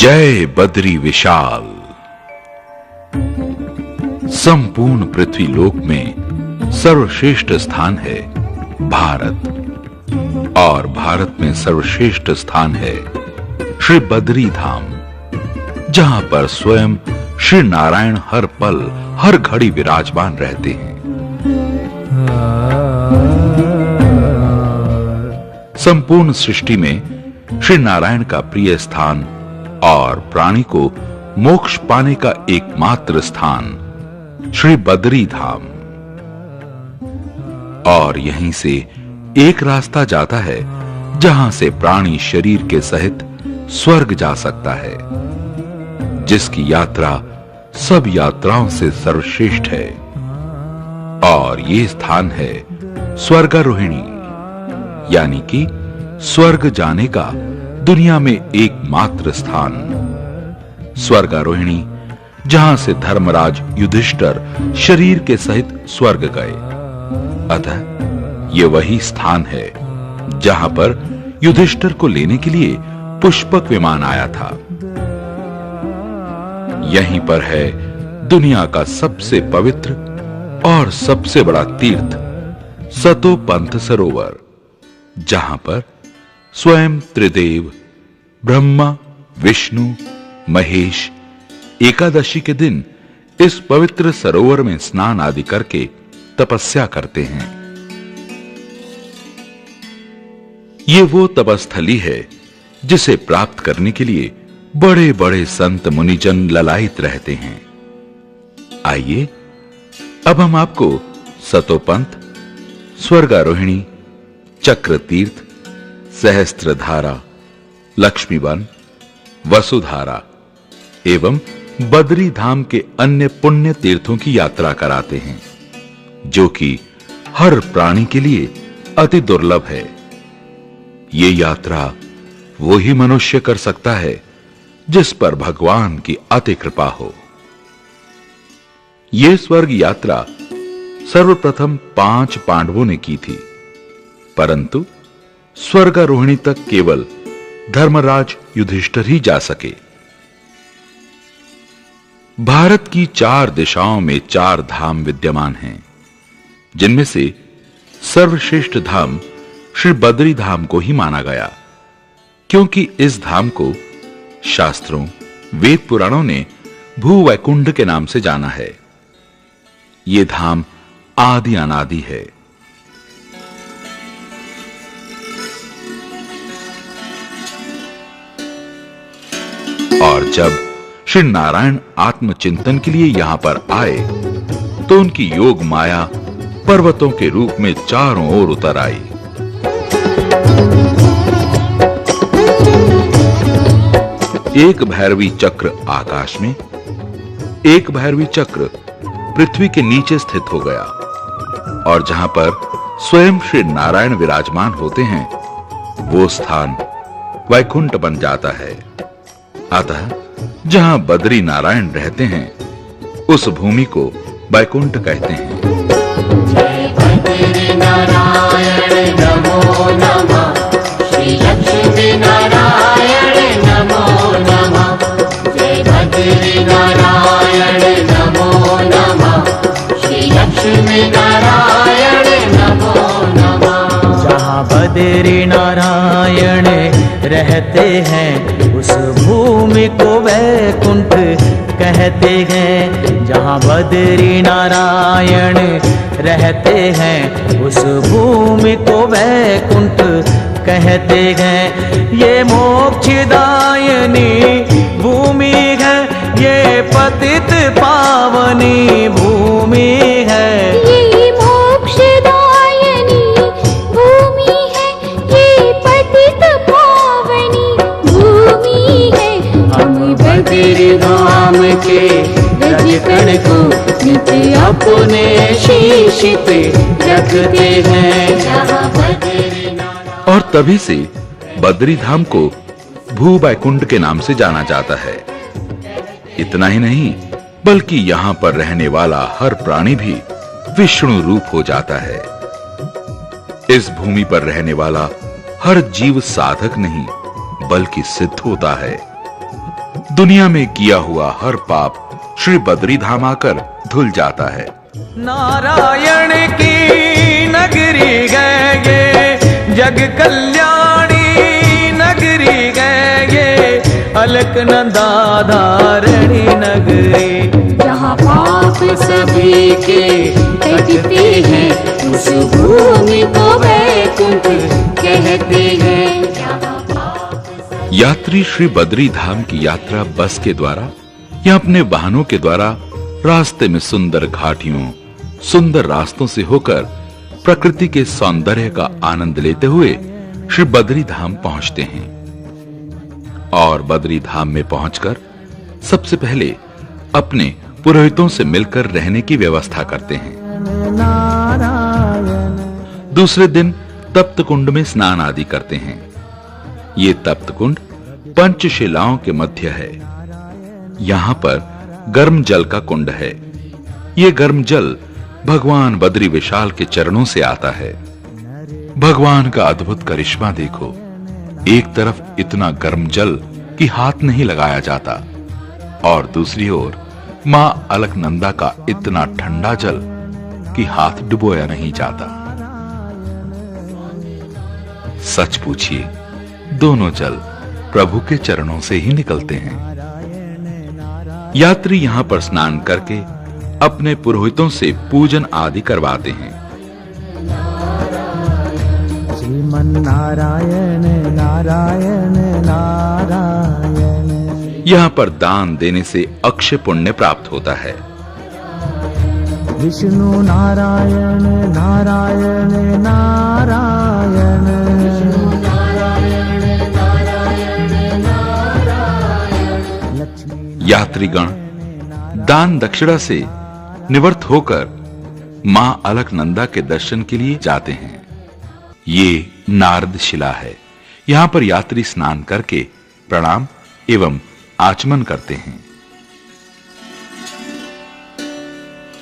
जय बद्री विशाल। संपूर्ण पृथ्वी लोक में सर्वश्रेष्ठ स्थान है भारत, और भारत में सर्वश्रेष्ठ स्थान है श्री बद्री धाम, जहां पर स्वयं श्री नारायण हर पल हर घड़ी विराजमान रहते हैं। संपूर्ण सृष्टि में श्री नारायण का प्रिय स्थान और प्राणी को मोक्ष पाने का एकमात्र स्थान श्री बद्री धाम, और यहीं से एक रास्ता जाता है जहां से प्राणी शरीर के सहित स्वर्ग जा सकता है, जिसकी यात्रा सब यात्राओं से सर्वश्रेष्ठ है। और ये स्थान है स्वर्गारोहिणी, यानी कि स्वर्ग जाने का दुनिया में एकमात्र स्थान। स्वर्गारोहिणी, जहां से धर्मराज युधिष्ठिर शरीर के सहित स्वर्ग गए। अतः ये वही स्थान है जहां पर युधिष्ठिर को लेने के लिए पुष्पक विमान आया था। यहीं पर है दुनिया का सबसे पवित्र और सबसे बड़ा तीर्थ सतोपंथ सरोवर, जहां पर स्वयं त्रिदेव ब्रह्मा, विष्णु, महेश एकादशी के दिन इस पवित्र सरोवर में स्नान आदि करके तपस्या करते हैं। ये वो तपस्थली है जिसे प्राप्त करने के लिए बड़े बड़े संत मुनिजन ललायित रहते हैं। आइए अब हम आपको सतोपंथ, स्वर्गारोहिणी, चक्र तीर्थ, सहस्त्रधारा, लक्ष्मीवन, वसुधारा एवं बद्री धाम के अन्य पुण्य तीर्थों की यात्रा कराते हैं, जो कि हर प्राणी के लिए अति दुर्लभ है। ये यात्रा वो ही मनुष्य कर सकता है जिस पर भगवान की अति कृपा हो। ये स्वर्ग यात्रा सर्वप्रथम 5 पांडवों ने की थी, परंतु स्वर्गारोहिणी तक केवल धर्मराज युधिष्ठिर ही जा सके। भारत की 4 दिशाओं में 4 धाम विद्यमान हैं, जिनमें से सर्वश्रेष्ठ धाम श्री बद्री धाम को ही माना गया, क्योंकि इस धाम को शास्त्रों, वेद पुराणों ने भूवैकुंठ के नाम से जाना है। यह धाम आदि अनादि है। और जब श्री नारायण आत्मचिंतन के लिए यहां पर आए, तो उनकी योग माया पर्वतों के रूप में चारों ओर उतर आई। एक भैरवी चक्र आकाश में, एक भैरवी चक्र पृथ्वी के नीचे स्थित हो गया, और जहां पर स्वयं श्री नारायण विराजमान होते हैं, वो स्थान वैकुंठ बन जाता है। अतः जहां बद्री नारायण रहते हैं, उस भूमि को वैकुंठ कहते हैं। जय बद्री नारायण नमो नमः, श्री लक्ष्मी नारायण नमो नमः। जय बद्री नारायण नमो नमः, श्री लक्ष्मी नारायण नमो नमः। जहाँ बद्री नारायण रहते हैं, उस भूमि को वैकुंठ कहते हैं। जहाँ बद्री नारायण रहते हैं, उस भूमि को वैकुंठ कहते हैं। ये मोक्षदायिनी भूमि है, ये पतित पावनी भूमि है। ये मोक्षदायिनी भूमि है, ये पतित पावनी भूमि है। हम बद्री धाम के रजकण को नित्य अपने शीश पे रखते हैं। जहाँ बद्री नारायण। और तभी से बद्री धाम को भू वैकुंठ के नाम से जाना जाता है। इतना ही नहीं, बल्कि यहां पर रहने वाला हर प्राणी भी विष्णु रूप हो जाता है। इस भूमि पर रहने वाला हर जीव साधक नहीं, बल्कि सिद्ध होता है। दुनिया में किया हुआ हर पाप श्री बद्री धाम आकर धुल जाता है। नारायण की नगरी गए ये, जग कल्याणी नगरी गए ये, अलकनंदा धारणी नगरी। जहाँ पाप सभी के कटते हैं, उस भूमि को वैकुंठ कहते हैं। जहाँ पाप सभी यात्री श्री बद्री धाम की यात्रा बस के द्वारा या अपने वाहनों के द्वारा रास्ते में सुंदर घाटियों, सुंदर रास्तों से होकर प्रकृति के सौंदर्य का आनंद लेते हुए श्री बद्री धाम पहुंचते हैं। और बद्री धाम में पहुंचकर सबसे पहले अपने पुरोहितों से मिलकर रहने की व्यवस्था करते हैं। दूसरे दिन तप्त कुंड में स्नान आदि करते हैं। ये तप्त कुंड पंचशिलाओं के मध्य है। यहाँ पर गर्म जल का कुंड है। ये गर्म जल भगवान बद्री विशाल के चरणों से आता है। भगवान का अद्भुत करिश्मा देखो। एक तरफ इतना गर्म जल कि हाथ नहीं लगाया जाता और दूसरी ओर मां अलकनंदा का इतना ठंडा जल कि हाथ डुबोया नहीं जाता। सच पूछिए, दोनों जल प्रभु के चरणों से ही निकलते हैं। यात्री यहां पर स्नान करके अपने पुरोहितों से पूजन आदि करवाते हैं। श्रीमन नारायण नारायण नारायण। यहाँ पर दान देने से अक्षय पुण्य प्राप्त होता है। विष्णु नारायण नारायण नारायण। यात्रीगण दान दक्षिणा से निवृत्त होकर मां अलकनंदा के दर्शन के लिए जाते हैं। ये नारद शिला है। यहां पर यात्री स्नान करके प्रणाम एवं आचमन करते हैं।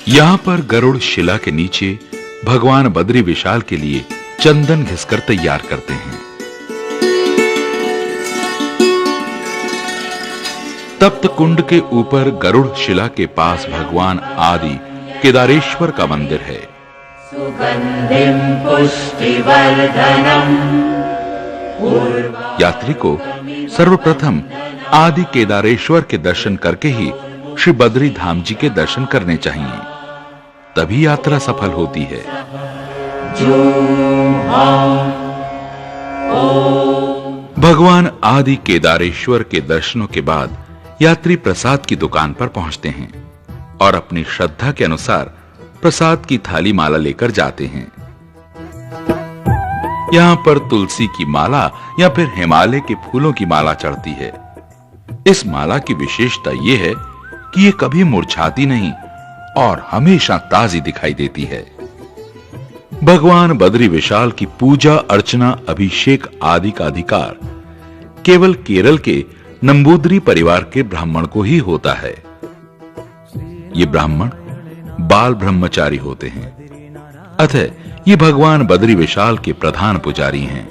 यहां पर गरुड़ शिला के नीचे भगवान बद्री विशाल के लिए चंदन घिसकर तैयार करते हैं। तप्त कुंड के ऊपर गरुड़ शिला के पास भगवान आदि केदारेश्वर का मंदिर है। सुगंधिं पुष्टिवर्धनम्। यात्री को सर्वप्रथम आदि केदारेश्वर के दर्शन करके ही श्री बद्री धाम जी के दर्शन करने चाहिए, तभी यात्रा सफल होती है। भगवान आदि केदारेश्वर के दर्शनों के बाद यात्री प्रसाद की दुकान पर पहुंचते हैं और अपनी श्रद्धा के अनुसार प्रसाद की थाली माला लेकर जाते हैं। यहाँ पर तुलसी की माला या फिर हिमालय के फूलों की माला चढ़ती है। इस माला की विशेषता यह है कि ये कभी मुरझाती नहीं और हमेशा ताजी दिखाई देती है। भगवान बद्री विशाल की पूजा अर्चना अभिषेक आदि का अधिकार केवल केरल के नंबूदरी परिवार के ब्राह्मण को ही होता है। ये ब्राह्मण बाल ब्रह्मचारी होते हैं, अतः ये भगवान बद्री विशाल के प्रधान पुजारी हैं।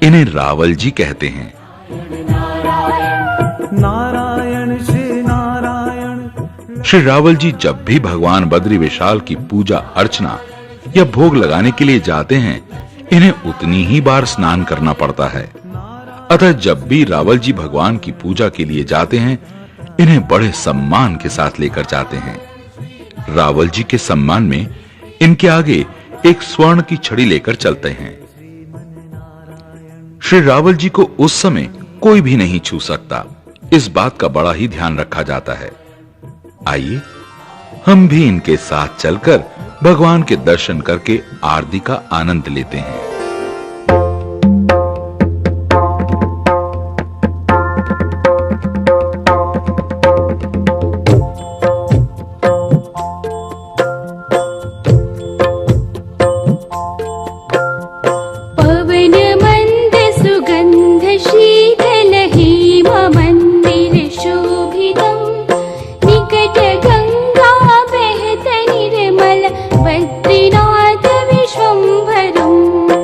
इन्हें रावल जी कहते हैं। नारायण श्री नारायण। श्री रावल जी जब भी भगवान बद्री विशाल की पूजा अर्चना या भोग लगाने के लिए जाते हैं, इन्हें उतनी ही बार स्नान करना पड़ता है। अतः जब भी रावल जी भगवान की पूजा के लिए जाते हैं, इन्हें बड़े सम्मान के साथ लेकर जाते हैं। रावल जी के सम्मान में इनके आगे एक स्वर्ण की छड़ी लेकर चलते हैं। श्री रावल जी को उस समय कोई भी नहीं छू सकता, इस बात का बड़ा ही ध्यान रखा जाता है। आइए हम भी इनके साथ चलकर भगवान के दर्शन करके आरती का आनंद लेते हैं। पवन मंद सुगंध शीतल हेम मंदिर शोभितम् निकट गंगा बहत निर्मल बद्रीनाथ विश्वम्भरम्।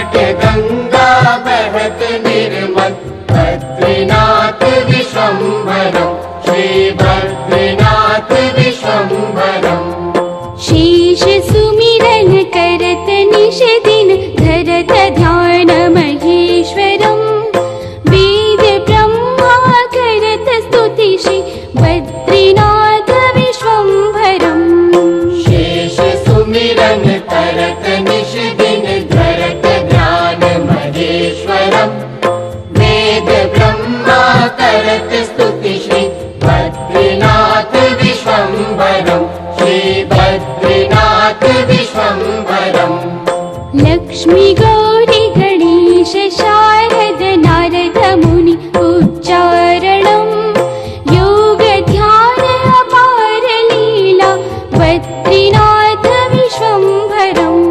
निकट गंगा बहत निर्मल बद्रीनाथ विश्वम्भरम् श्री बद्रीनाथ विश्वम्भरम् शेष सुमिरन करत निश दिन धरत ध्यान महेश्वरम् वेद ब्रह्मा करत स्तुति श्री बद्रीनाथ विश्वम्भरम् शेष सुमिरन करत निश दिन धरत ध्यान महेश्वरम् वेद ब्रह्मा करत स्तुति श्री बद्रीनाथ विश्वम्भरम् श्री बद्रीनाथ विश्वम्भरम् लक्ष्मी गौरी गणेश शारद नारद मुनि उच्चारणम् योग ध्यान अपार लीला बद्रीनाथ विश्वम्भरम्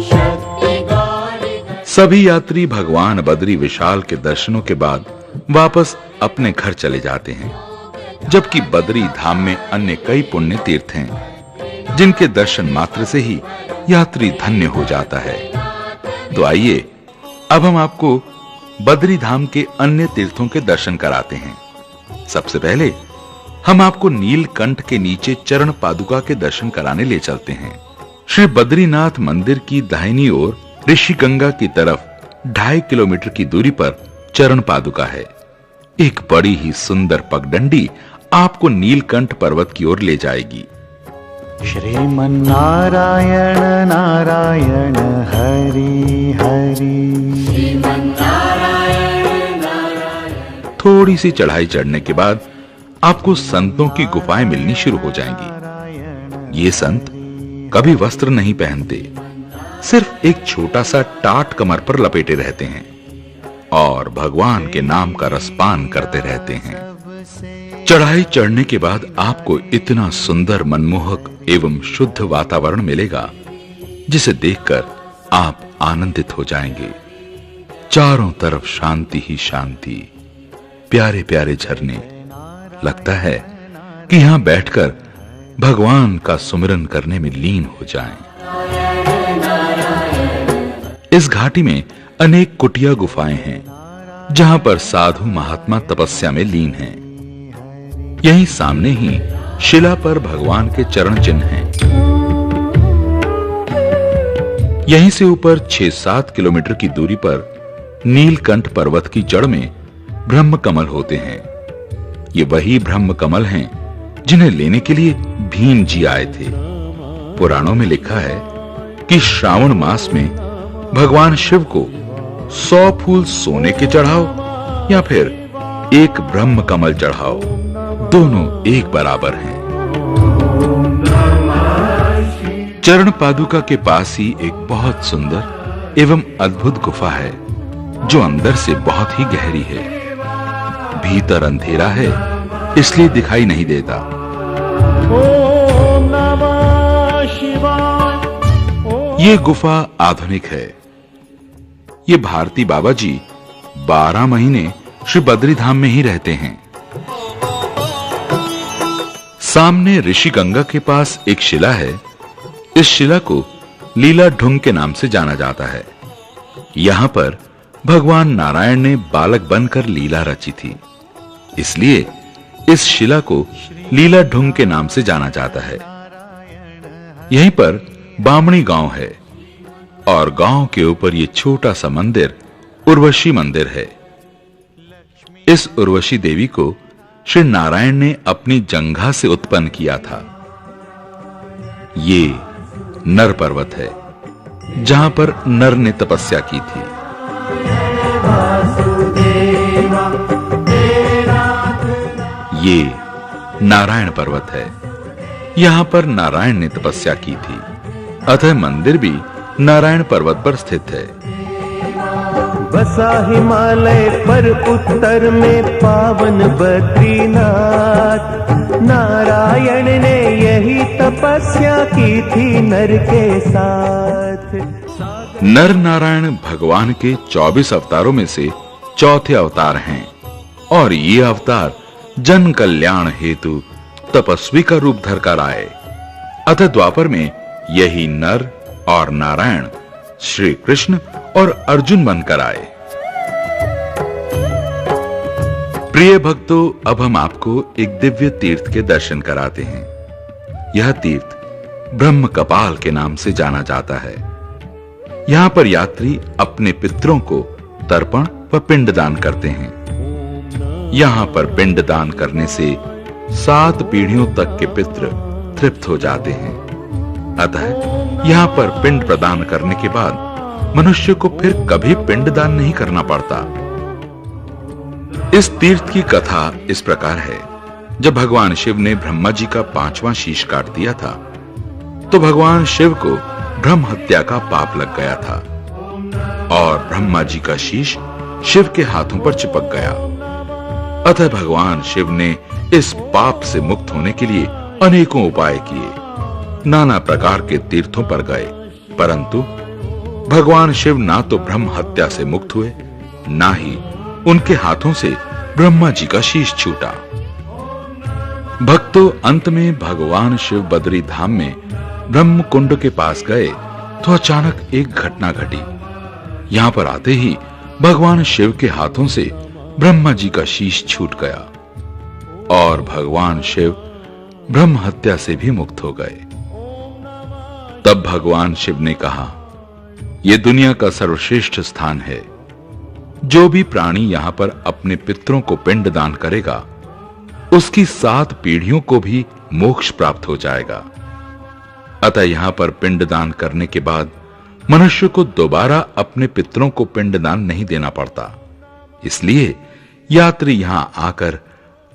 शक्ति गौरी सभी यात्री भगवान बद्री विशाल के दर्शनों के बाद वापस अपने घर चले जाते हैं, जबकि बद्री धाम में अन्य कई पुण्य तीर्थ हैं जिनके दर्शन मात्र से ही यात्री धन्य हो जाता है। तो आइए अब हम आपको बद्री धाम के अन्य तीर्थों के दर्शन कराते हैं। सबसे पहले हम आपको नीलकंठ के नीचे चरण पादुका के दर्शन कराने ले चलते हैं। श्री बद्रीनाथ मंदिर की दाहिनी ओर ऋषिगंगा की तरफ 2.5 किलोमीटर की दूरी पर चरण पादुका है। एक बड़ी ही सुंदर पगडंडी आपको नीलकंठ पर्वत की ओर ले जाएगी। श्रीमन्नारायण नारायण हरि हरि। थोड़ी सी चढ़ाई चढ़ने के बाद आपको संतों की गुफाएं मिलनी शुरू हो जाएंगी। ये संत कभी वस्त्र नहीं पहनते, सिर्फ एक छोटा सा टाट कमर पर लपेटे रहते हैं और भगवान के नाम का रसपान करते रहते हैं। चढ़ाई चढ़ने के बाद आपको इतना सुंदर, मनमोहक एवं शुद्ध वातावरण मिलेगा जिसे देखकर आप आनंदित हो जाएंगे। चारों तरफ शांति ही शांति, प्यारे प्यारे झरने। लगता है कि यहां बैठकर भगवान का सुमिरन करने में लीन हो जाएं। इस घाटी में अनेक कुटिया गुफाएं हैं जहां पर साधु महात्मा तपस्या में लीन हैं। यहीं सामने ही शिला पर भगवान के चरण चिन्ह हैं। यहीं से ऊपर 6-7 किलोमीटर की दूरी पर नीलकंठ पर्वत की जड़ में ब्रह्म कमल होते हैं। ये वही ब्रह्म कमल हैं जिन्हें लेने के लिए भीम जी आए थे। पुराणों में लिखा है कि श्रावण मास में भगवान शिव को 100 फूल सोने के चढ़ाओ या फिर एक ब्रह्म कमल चढ़ाओ, दोनों एक बराबर हैं। चरण पादुका के पास ही एक बहुत सुंदर एवं अद्भुत गुफा है जो अंदर से बहुत ही गहरी है। भीतर अंधेरा है इसलिए दिखाई नहीं देता। ओम नमः शिवाय। ये गुफा आधुनिक है। ये भारती बाबा जी 12 महीने श्री बद्री धाम में ही रहते हैं। सामने ऋषिगंगा के पास एक शिला है। इस शिला को लीला ढुंग के नाम से जाना जाता है। यहां पर भगवान नारायण ने बालक बनकर लीला रची थी, इसलिए इस शिला को लीला ढुंग के नाम से जाना जाता है। यहीं पर बामणी गांव है और गांव के ऊपर ये छोटा सा मंदिर उर्वशी मंदिर है। इस उर्वशी देवी को श्री नारायण ने अपनी जंघा से उत्पन्न किया था। ये नर पर्वत है जहां पर नर ने तपस्या की थी। ये नारायण पर्वत है, यहां पर नारायण ने तपस्या की थी, अतः मंदिर भी नारायण पर्वत पर स्थित है। बसा हिमालय पर उत्तर में पावन बद्रीनाथ, नारायण ने यही तपस्या की थी नर के साथ। नर नारायण भगवान के 24 अवतारों में से चौथे अवतार हैं और ये अवतार जन कल्याण हेतु तपस्वी का रूप धरकर आए। अतः द्वापर में यही नर और नारायण श्री कृष्ण और अर्जुन बनकर आए। प्रिय भक्तों, अब हम आपको एक दिव्य तीर्थ के दर्शन कराते हैं। यह तीर्थ ब्रह्म कपाल के नाम से जाना जाता है। यहां पर यात्री अपने पितरों को तर्पण व पिंडदान करते हैं। यहां पर पिंडदान करने से 7 पीढ़ियों तक के पितृ तृप्त हो जाते हैं। अतः यहां पर पिंड प्रदान करने के बाद मनुष्य को फिर कभी पिंडदान नहीं करना पड़ता। इस तीर्थ की कथा इस प्रकार है। जब भगवान शिव ने ब्रह्मा जी का 5वां शीश काट दिया था, तो भगवान शिव को ब्रह्म हत्या का पाप लग गया था और ब्रह्मा जी का शीश शिव के हाथों पर चिपक गया। अतः भगवान शिव ने इस पाप से मुक्त होने के लिए अनेकों उपाय किए, नाना प्रकार के तीर्थों पर गए, परंतु भगवान शिव ना तो ब्रह्म हत्या से मुक्त हुए, ना ही उनके हाथों से ब्रह्मा जी का शीश छूटा। भक्तों, अंत में भगवान शिव बद्री धाम में ब्रह्म कुंड के पास गए तो अचानक एक घटना घटी। यहां पर आते ही भगवान शिव के हाथों से ब्रह्मा जी का शीश छूट गया और भगवान शिव ब्रह्म हत्या से भी मुक्त हो गए। तब भगवान शिव ने कहा, यह दुनिया का सर्वश्रेष्ठ स्थान है। जो भी प्राणी यहां पर अपने पितरों को पिंड दान करेगा, उसकी 7 पीढ़ियों को भी मोक्ष प्राप्त हो जाएगा। अतः यहां पर पिंडदान करने के बाद मनुष्य को दोबारा अपने पितरों को पिंडदान नहीं देना पड़ता। इसलिए यात्री यहां आकर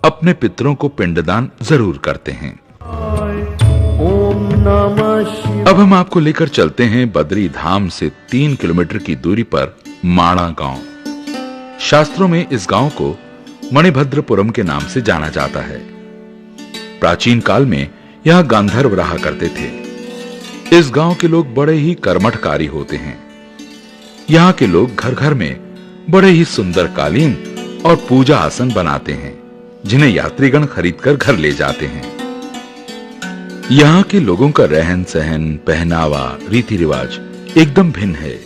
अपने पितरों को पिंडदान जरूर करते हैं। अब हम आपको लेकर चलते हैं बद्री धाम से 3 किलोमीटर की दूरी पर माणा गांव। शास्त्रों में इस गांव को मणिभद्रपुरम के नाम से जाना जाता है। प्राचीन काल में यहां गांधर्व रहा करते थे। इस गांव के लोग बड़े ही कर्मठकारी होते हैं। यहां के लोग घर घर में बड़े ही सुंदर कालीन और पूजा आसन बनाते हैं, जिन्हें यात्रीगण खरीदकर घर ले जाते हैं। यहां के लोगों का रहन सहन, पहनावा, रीति रिवाज एकदम भिन्न है।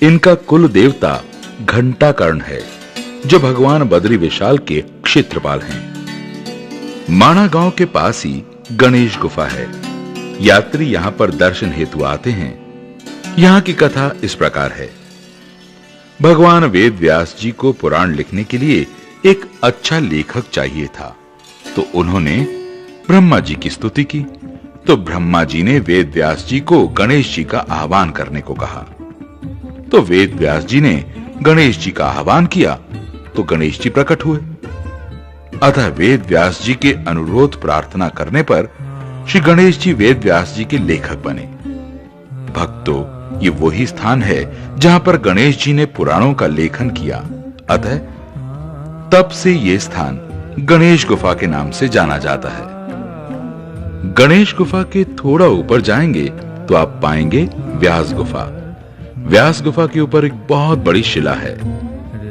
इनका कुल देवता घंटाकर्ण है, जो भगवान बद्री विशाल के क्षेत्रपाल हैं। माणा गांव के पास ही गणेश गुफा है। यात्री यहां पर दर्शन हेतु आते हैं। यहां की कथा इस प्रकार है। भगवान वेद व्यास जी को पुराण लिखने के लिए एक अच्छा लेखक चाहिए था, तो उन्होंने ब्रह्मा जी की स्तुति की। तो ब्रह्मा जी ने वेद व्यास जी को गणेश जी का आह्वान करने को कहा। तो वेद व्यास जी ने गणेश जी का आह्वान किया तो गणेश जी प्रकट हुए। अतः वेद व्यास जी के अनुरोध प्रार्थना करने पर श्री गणेश जी वेद व्यास जी के लेखक बने। भक्तों, ये वही स्थान है जहां पर गणेश जी ने पुराणों का लेखन किया। अतः तब से ये स्थान गणेश गुफा के नाम से जाना जाता है। गणेश गुफा के थोड़ा ऊपर जाएंगे तो आप पाएंगे व्यास गुफा। व्यास गुफा के ऊपर एक बहुत बड़ी शिला है।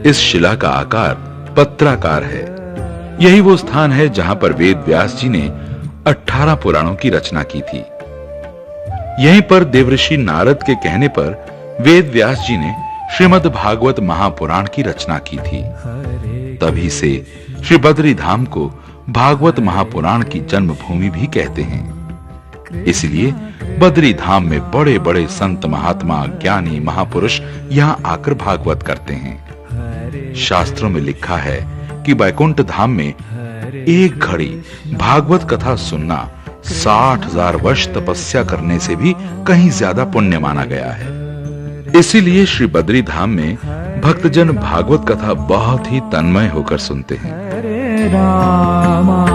इस शिला का आकार पत्राकार है। यही वो स्थान है जहां पर वेद व्यास जी ने 18 पुराणों की रचना की थी। यहीं पर देवर्षि नारद के कहने पर वेद व्यास जी ने श्रीमद् भागवत महापुराण की रचना की थी। तभी से श्री बद्री धाम को भागवत महापुराण की जन्मभूमि भी कहते हैं। इसलिए बद्री धाम में बड़े बड़े संत, महात्मा, ज्ञानी, महापुरुष यहाँ आकर भागवत करते हैं। शास्त्रों में लिखा है कि वैकुंठ धाम में एक घड़ी भागवत कथा सुनना 60,000 वर्ष तपस्या करने से भी कहीं ज्यादा पुण्य माना गया है। इसीलिए श्री बद्री धाम में भक्तजन भागवत कथा बहुत ही तन्मय होकर सुनते हैं। हरे रामा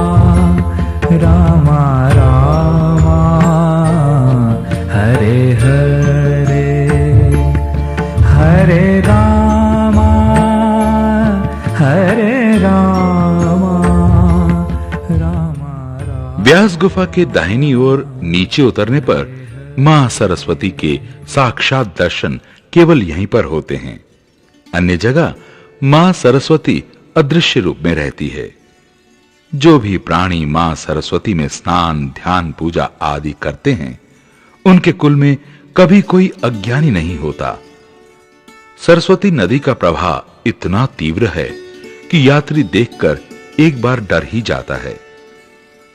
रामा रामा हरे हरे हरे रामा हरे रामा रामा। व्यास गुफा के दाहिनी ओर नीचे उतरने पर मां सरस्वती के साक्षात दर्शन केवल यहीं पर होते हैं। अन्य जगह मां सरस्वती अदृश्य रूप में रहती है। जो भी प्राणी मां सरस्वती में स्नान, ध्यान, पूजा आदि करते हैं, उनके कुल में कभी कोई अज्ञानी नहीं होता। सरस्वती नदी का प्रवाह इतना तीव्र है कि यात्री देखकर एक बार डर ही जाता है।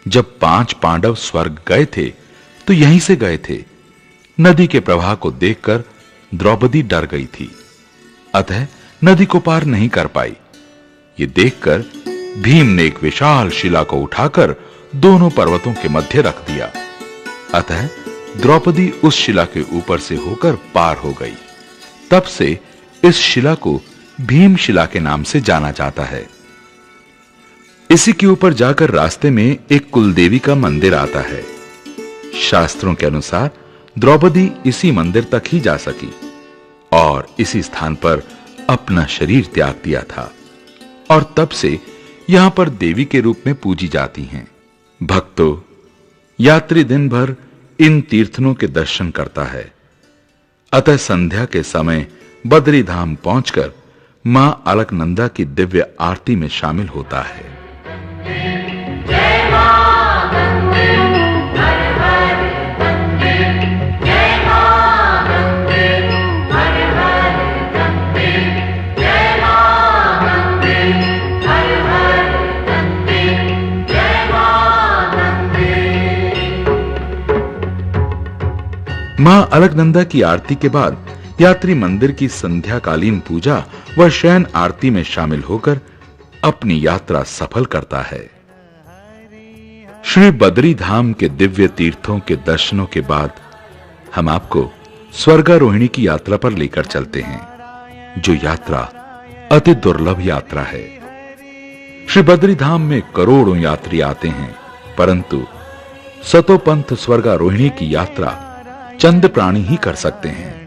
जब 5 पांडव स्वर्ग गए थे तो यहीं से गए थे। नदी के प्रवाह को देखकर द्रौपदी डर गई थी, अतः नदी को पार नहीं कर पाई। ये देखकर भीम ने एक विशाल शिला को उठाकर दोनों पर्वतों के मध्य रख दिया, अतः द्रौपदी उस शिला के ऊपर से होकर पार हो गई। तब से इस शिला को भीम शिला के नाम से जाना जाता है। इसी के ऊपर जाकर रास्ते में एक कुलदेवी का मंदिर आता है। शास्त्रों के अनुसार द्रौपदी इसी मंदिर तक ही जा सकी और इसी स्थान पर अपना शरीर त्याग दिया था, और तब से यहां पर देवी के रूप में पूजी जाती हैं। भक्तों, यात्री दिन भर इन तीर्थों के दर्शन करता है, अतः संध्या के समय बद्री धाम पहुंचकर मां अलकनंदा की दिव्य आरती में शामिल होता है। मां अलकनंदा की आरती के बाद यात्री मंदिर की संध्याकालीन पूजा व शयन आरती में शामिल होकर अपनी यात्रा सफल करता है। श्री बद्री धाम के दिव्य तीर्थों के दर्शनों के बाद हम आपको स्वर्गारोहिणी की यात्रा पर लेकर चलते हैं, जो यात्रा अति दुर्लभ यात्रा है। श्री बद्री धाम में करोड़ों यात्री आते हैं, परंतु सतोपंथ स्वर्गारोहिणी की यात्रा चंद प्राणी ही कर सकते हैं,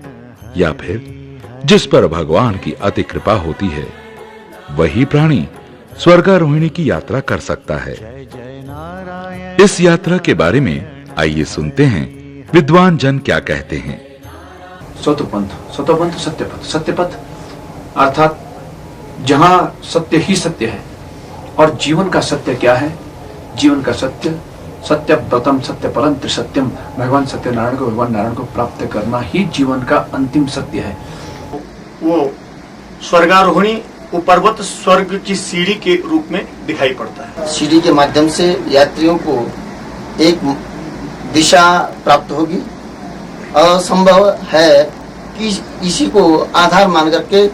या फिर जिस पर भगवान की अति कृपा होती है वही प्राणी स्वर्गारोहिणी की यात्रा कर सकता है। इस यात्रा के बारे में आइए सुनते हैं विद्वान जन क्या कहते हैं। सतोपंथ सत्यपथ। सत्यपथ अर्थात जहां सत्य ही सत्य है, और जीवन का सत्य क्या है? जीवन का सत्य सत्य व्रतम सत्य परम त्रिसत्यम, भगवान सत्यनारायण को, भगवान नारायण को प्राप्त करना ही जीवन का अंतिम सत्य है। वो स्वर्गारोहिणी वो पर्वत स्वर्ग की सीढ़ी के रूप में दिखाई पड़ता है। सीढ़ी के माध्यम से यात्रियों को एक दिशा प्राप्त होगी, और संभव है कि इसी को आधार मान करके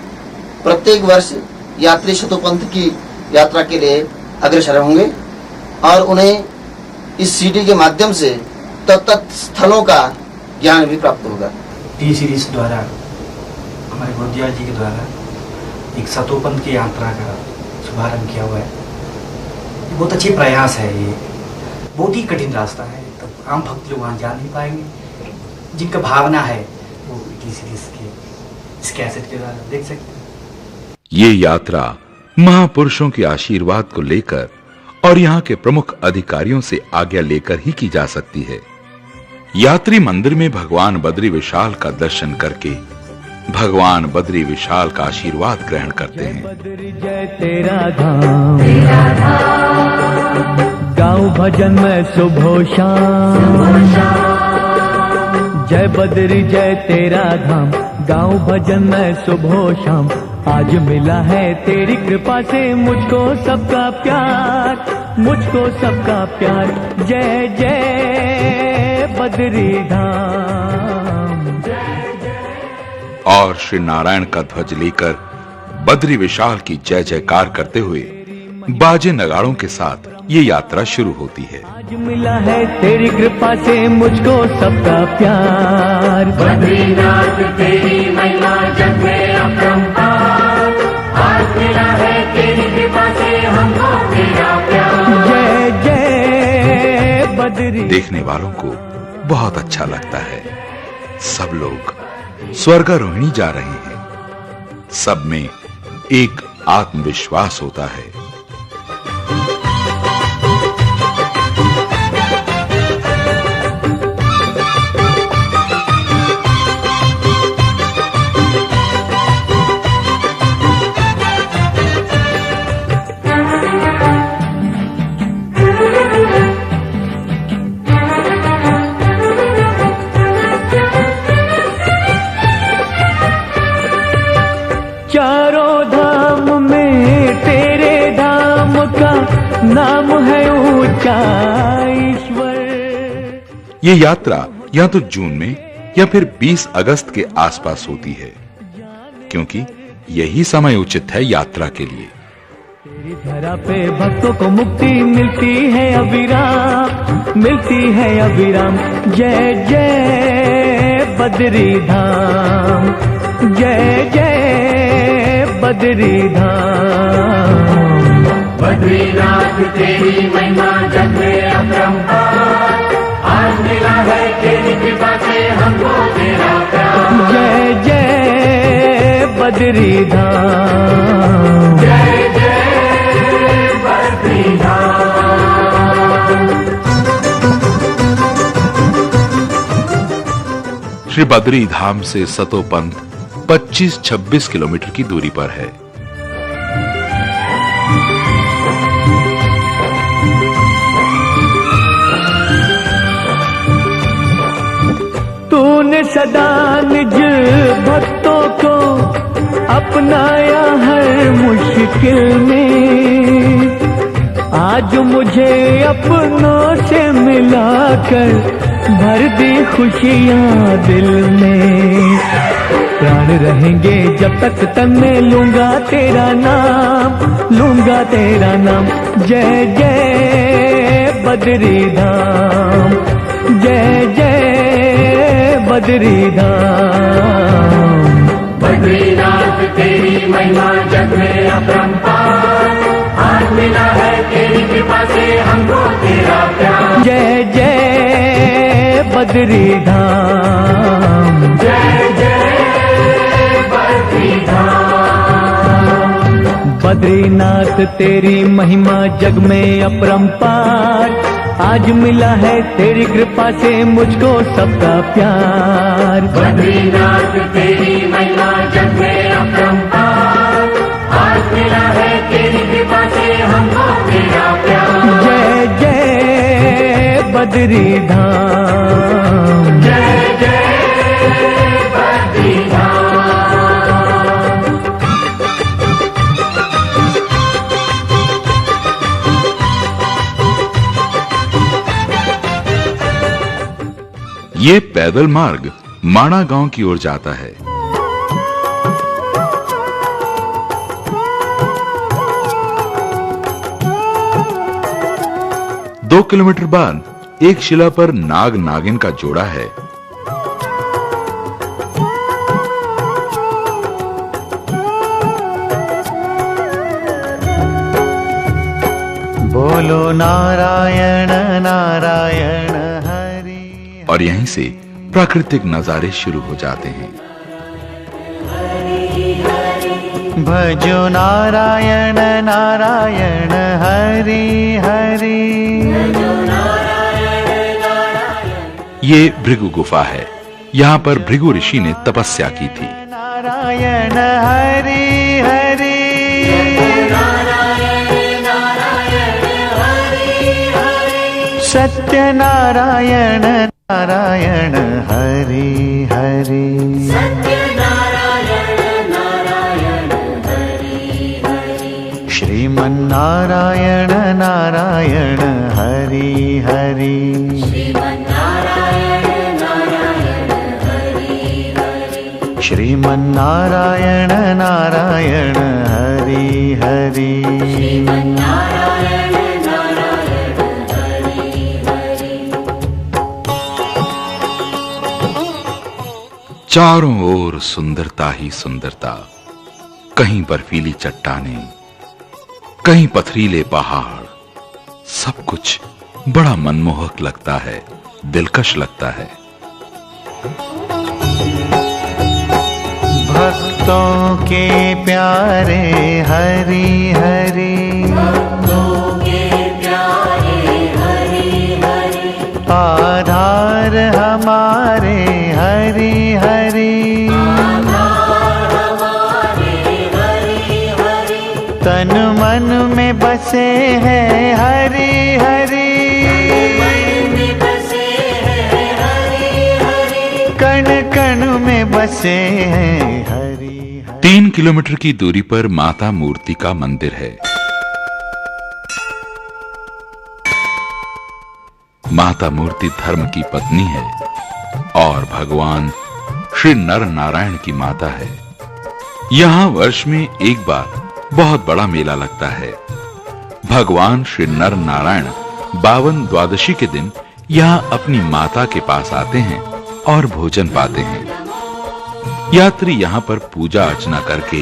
प्रत्येक वर्ष यात्री शतोपंथ की यात्रा के लिए अग्रसर होंगे, और उन्हें इस सीढ़ी के माध्यम से तत्त स्थलों का ज्ञान भी प्राप्त होगा। टी सीरीज द्वारा हमारे गुरुदिया जी के द्वारा एक सतोपंथ की यात्रा का शुभारंभ किया हुआ है। बहुत अच्छी प्रयास है। ये बहुत ही कठिन रास्ता है, तो आम भक्त लोग वहाँ जा नहीं पाएंगे। जिनका भावना है वो टी सीरीज के इस कैसेट के द्वारा देख सकते हैं। ये यात्रा महापुरुषों के आशीर्वाद को लेकर और यहाँ के प्रमुख अधिकारियों से आज्ञा लेकर ही की जा सकती है। यात्री मंदिर में भगवान बद्री विशाल का दर्शन करके भगवान बद्री विशाल का आशीर्वाद ग्रहण करते हैं। जय तेरा धाम, गाऊं भजन में सुबह शाम। जय बद्री जय तेरा धाम, गाऊं भजन में सुबह शाम। आज मिला है तेरी कृपा से मुझको सबका प्यार, मुझको सबका प्यार। जय जय बद्री धाम। और श्री नारायण का ध्वज लेकर बद्री विशाल की जय जयकार करते हुए बाजे नगाड़ों के साथ ये यात्रा शुरू होती है। आज मिला है तेरी कृपा से मुझको सबका प्यार। बद्रीनाथ तेरी महिमा जग में अपरंपार, आज मिला है तेरी कृपा से हमको तेरा प्यार। जय जय बद्री। देखने वालों को बहुत अच्छा लगता है। सब लोग स्वर्गारोहिणी जा रहे हैं। सब में एक आत्मविश्वास होता है। चारों धाम में तेरे धाम का नाम है ऊंचा ईश्वर। ये यात्रा या तो जून में या फिर 20 अगस्त के आसपास होती है, क्योंकि यही समय उचित है यात्रा के लिए। तेरी धरा पे भक्तों को मुक्ति मिलती है अविराम, मिलती है अविराम। जय जय बद्री धाम, जय जय बद्री धाम। बद्रीनाथ तेरी महिमा जग में अपरंपार, आज मिला है तेरी कृपा से हमको तेरा प्यार। जय जय बद्री धाम, जय जय बद्री धाम। श्री बद्री धाम से सतोपंथ 25-26 किलोमीटर की दूरी पर है। तूने सदा निज भक्तों को अपनाया हर मुश्किल में, आज मुझे अपनों से मिलाकर भर दी खुशियां दिल में। प्राण रहेंगे जब तक तन में लूंगा तेरा नाम, लूंगा तेरा नाम। जय जय बद्री धाम, जय जय बद्री धाम। बद्रीनाथ तेरी महिमा जग में अपरंपार, आज मिला है तेरी कृपा से हमको तेरा प्यार। जय जय बद्री धाम, जय जय बद्री धाम। बद्रीनाथ तेरी महिमा जग में अपरंपार, आज मिला है तेरी कृपा से मुझको सबका प्यार। बद्रीनाथ तेरी महिमा जग में अपरंपार, आज मिला है तेरी कृपा से हमको तेरा प्यार। जय जय बद्री धाम, जय जय बद्री धाम। ये पैदल मार्ग माणा गांव की ओर जाता है। दो किलोमीटर बाद एक शिला पर नाग नागिन का जोड़ा है। बोलो नारायण नारायण हरि। और यहीं से प्राकृतिक नजारे शुरू हो जाते हैं। भजो नारायण नारायण हरि हरि। ये भृगु गुफा है। यहाँ पर भृगु ऋषि ने तपस्या की थी। नारायण हरि हरि। सत्य नारायण नारायण हरि हरि। श्रीमन्नारायण नारायण हरि हरि। श्रीमन्नारायण नारायण हरि हरि। चारों ओर सुंदरता ही सुंदरता। कहीं बर्फीली चट्टानें, कहीं पथरीले पहाड़। सब कुछ बड़ा मनमोहक लगता है, दिलकश लगता है। भक्तों के प्यारे हरि हरि। आधार हमारे हरि हरि। तन मन में बसे हैं हरि हरि। कण कण में बसे हैं हरि हरि। 3 किलोमीटर की दूरी पर माता मूर्ति का मंदिर है। माता मूर्ति धर्म की पत्नी है और भगवान श्री नर नारायण की माता है। यहां वर्ष में एक बार बहुत बड़ा मेला लगता है। भगवान श्री नर नारायण 52 द्वादशी के दिन यहां अपनी माता के पास आते हैं और भोजन पाते हैं। यात्री यहां पर पूजा अर्चना करके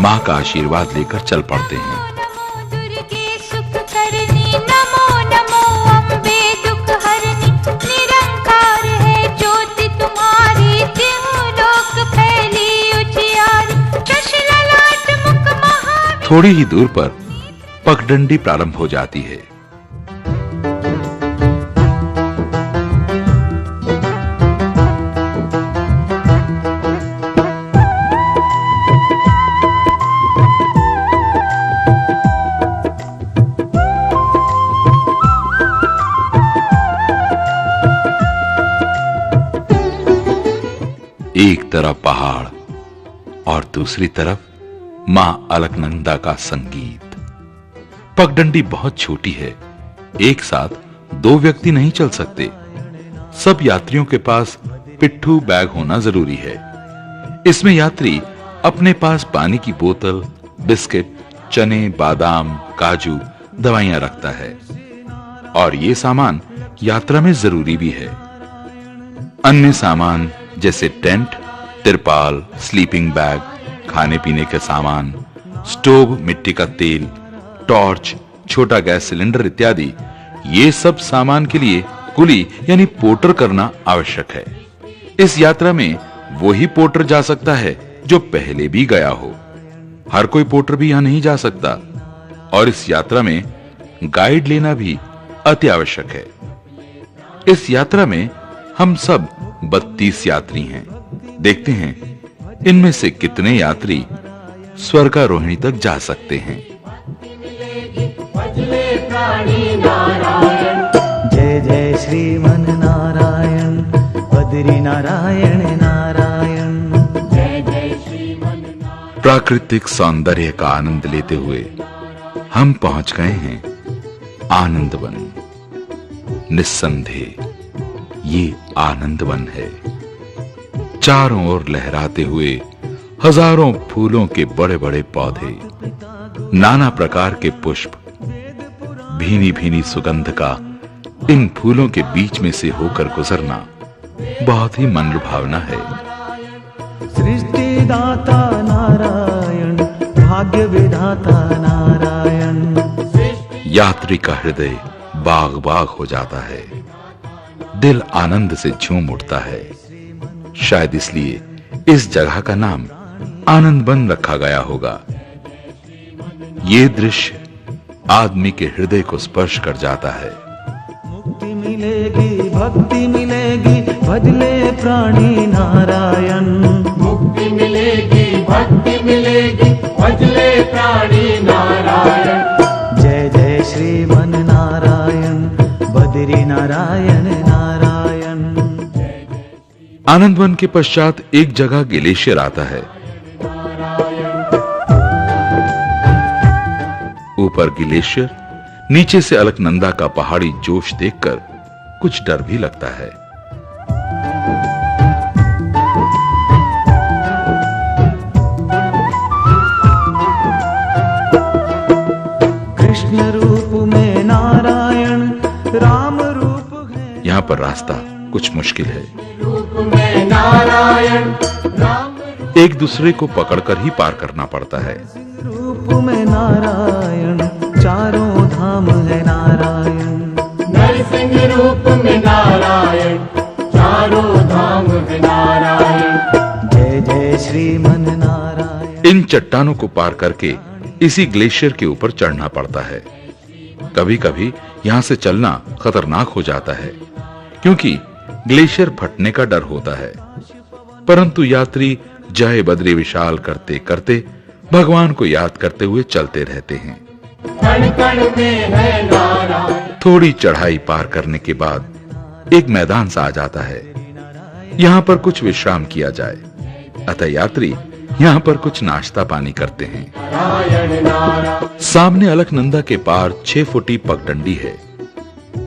मां का आशीर्वाद लेकर चल पड़ते हैं। दुर्गे सुख करनी नमो नमो अम्बे दुख हरनी निरंकार है ज्योति तुम्हारी तीनों लोक फैली उजियारी शशि ललाट मुख महावीर। थोड़ी ही दूर पर पगडंडी प्रारंभ हो जाती है। एक तरफ पहाड़ और दूसरी तरफ मां अलकनंदा का संगीत। पगडंडी बहुत छोटी है, एक साथ 2 व्यक्ति नहीं चल सकते। सब यात्रियों के पास पिट्ठू बैग होना जरूरी है। इसमें यात्री अपने पास पानी की बोतल, बिस्किट, चने, बादाम, काजू, दवाइयां रखता है और ये सामान यात्रा में जरूरी भी है। अन्य सामान जैसे टेंट, तिरपाल, स्लीपिंग बैग, खाने पीने के सामान, स्टोव, मिट्टी का तेल, टॉर्च, छोटा गैस सिलेंडर इत्यादि, ये सब सामान के लिए कुली यानी पोर्टर करना आवश्यक है। इस यात्रा में वही पोर्टर जा सकता है जो पहले भी गया हो। हर कोई पोर्टर भी यहां नहीं जा सकता और इस यात्रा में गाइड लेना भी अति आवश्यक है। इस यात्रा में हम सब 32 यात्री हैं। देखते हैं इनमें से कितने यात्री स्वर्गारोहिणी तक जा सकते हैं। जय जय श्रीमन नारायण बद्री नारायण नारायण। जय जय श्रीमन नारायण। प्राकृतिक सौंदर्य का आनंद लेते हुए हम पहुंच गए हैं आनंदवन। निस्संदेह ये आनंदवन है। चारों ओर लहराते हुए हजारों फूलों के बड़े बड़े पौधे, नाना प्रकार के पुष्प, भीनी भीनी सुगंध का इन फूलों के बीच में से होकर गुजरना बहुत ही मनलुभावना है। सृष्टि दाता नारायण भाग्य विधाता नारायण। यात्री का हृदय बाग बाग हो जाता है, दिल आनंद से झूम उठता है। शायद इसलिए इस जगह का नाम आनंदवन रखा गया होगा। ये दृश्य आदमी के हृदय को स्पर्श कर जाता है। मुक्ति मिलेगी भक्ति मिलेगी भजले प्राणी नारायण। मुक्ति मिलेगी भक्ति मिलेगी भजले प्राणी नारायण। जय जय श्रीमन नारायण बद्री नारायण नारायण। आनंदवन के पश्चात एक जगह ग्लेशियर आता है। ऊपर ग्लेशियर, नीचे से अलकनंदा का पहाड़ी जोश देखकर कुछ डर भी लगता है। कृष्ण रूप में नारायण राम रूप है। यहाँ पर रास्ता कुछ मुश्किल है। रूप में नारायण राम एक दूसरे को पकड़कर ही पार करना पड़ता है। रूप में नारायण चारों धाम है नारायण। नरसिंह रूप में नारायण चारों धाम है नारायण। जय जय श्रीमन नारायण। इन चट्टानों को पार करके इसी ग्लेशियर के ऊपर चढ़ना पड़ता है। कभी कभी यहां से चलना खतरनाक हो जाता है क्योंकि ग्लेशियर फटने का डर होता है, परंतु यात्री जय बद्री विशाल करते करते भगवान को याद करते हुए चलते रहते हैं। कण कण में है नारायण। थोड़ी चढ़ाई पार करने के बाद एक मैदान सा आ जाता है। यहाँ पर कुछ विश्राम किया जाए, अतः यात्री यहां पर कुछ नाश्ता पानी करते हैं। सामने अलकनंदा के पार 6 फुटी पगडंडी है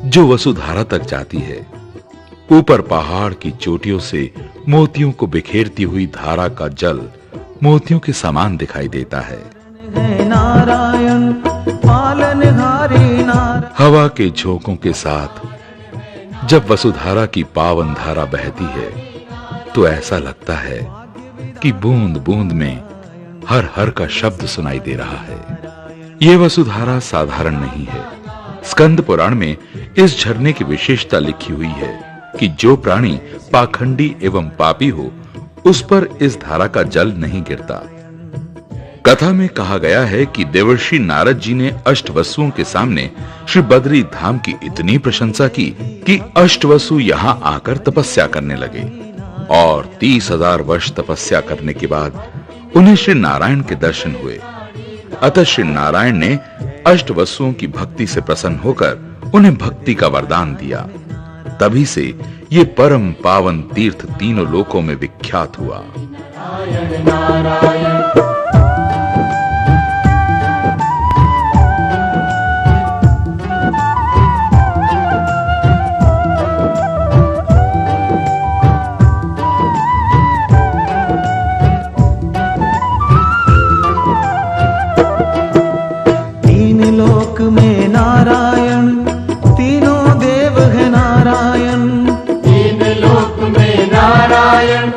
जो वसुधारा तक जाती है। ऊपर पहाड़ की चोटियों से मोतियों को बिखेरती हुई धारा का जल मोतियों के समान दिखाई देता है। नारायण पालनहारी नारायण। हवा के झोंकों के साथ जब वसुधारा की पावन धारा बहती है तो ऐसा लगता है कि बूंद बूंद में हर हर का शब्द सुनाई दे रहा है। यह वसुधारा साधारण नहीं है। स्कंद पुराण में इस झरने की विशेषता लिखी हुई है कि जो प्राणी पाखंडी एवं पापी हो उस पर इस धारा का जल नहीं गिरता। कथा में कहा गया है कि देवर्षि नारद जी ने अष्टवसुओं के सामने श्री बद्री धाम की इतनी प्रशंसा की कि अष्टवसु यहां आकर तपस्या करने लगे और 30,000 वर्ष तपस्या करने के बाद उन्हें श्री नारायण के दर्शन हुए। अतः श्री नारायण ने अष्टवसुओं की भक्ति से प्रसन्न होकर उन्हें भक्ति का वरदान दिया। तभी से ये परम पावन तीर्थ तीनों लोकों में विख्यात हुआ। तीन लोक में नारायण, तीनों देव है नारायण। तीन लोक में नारायण,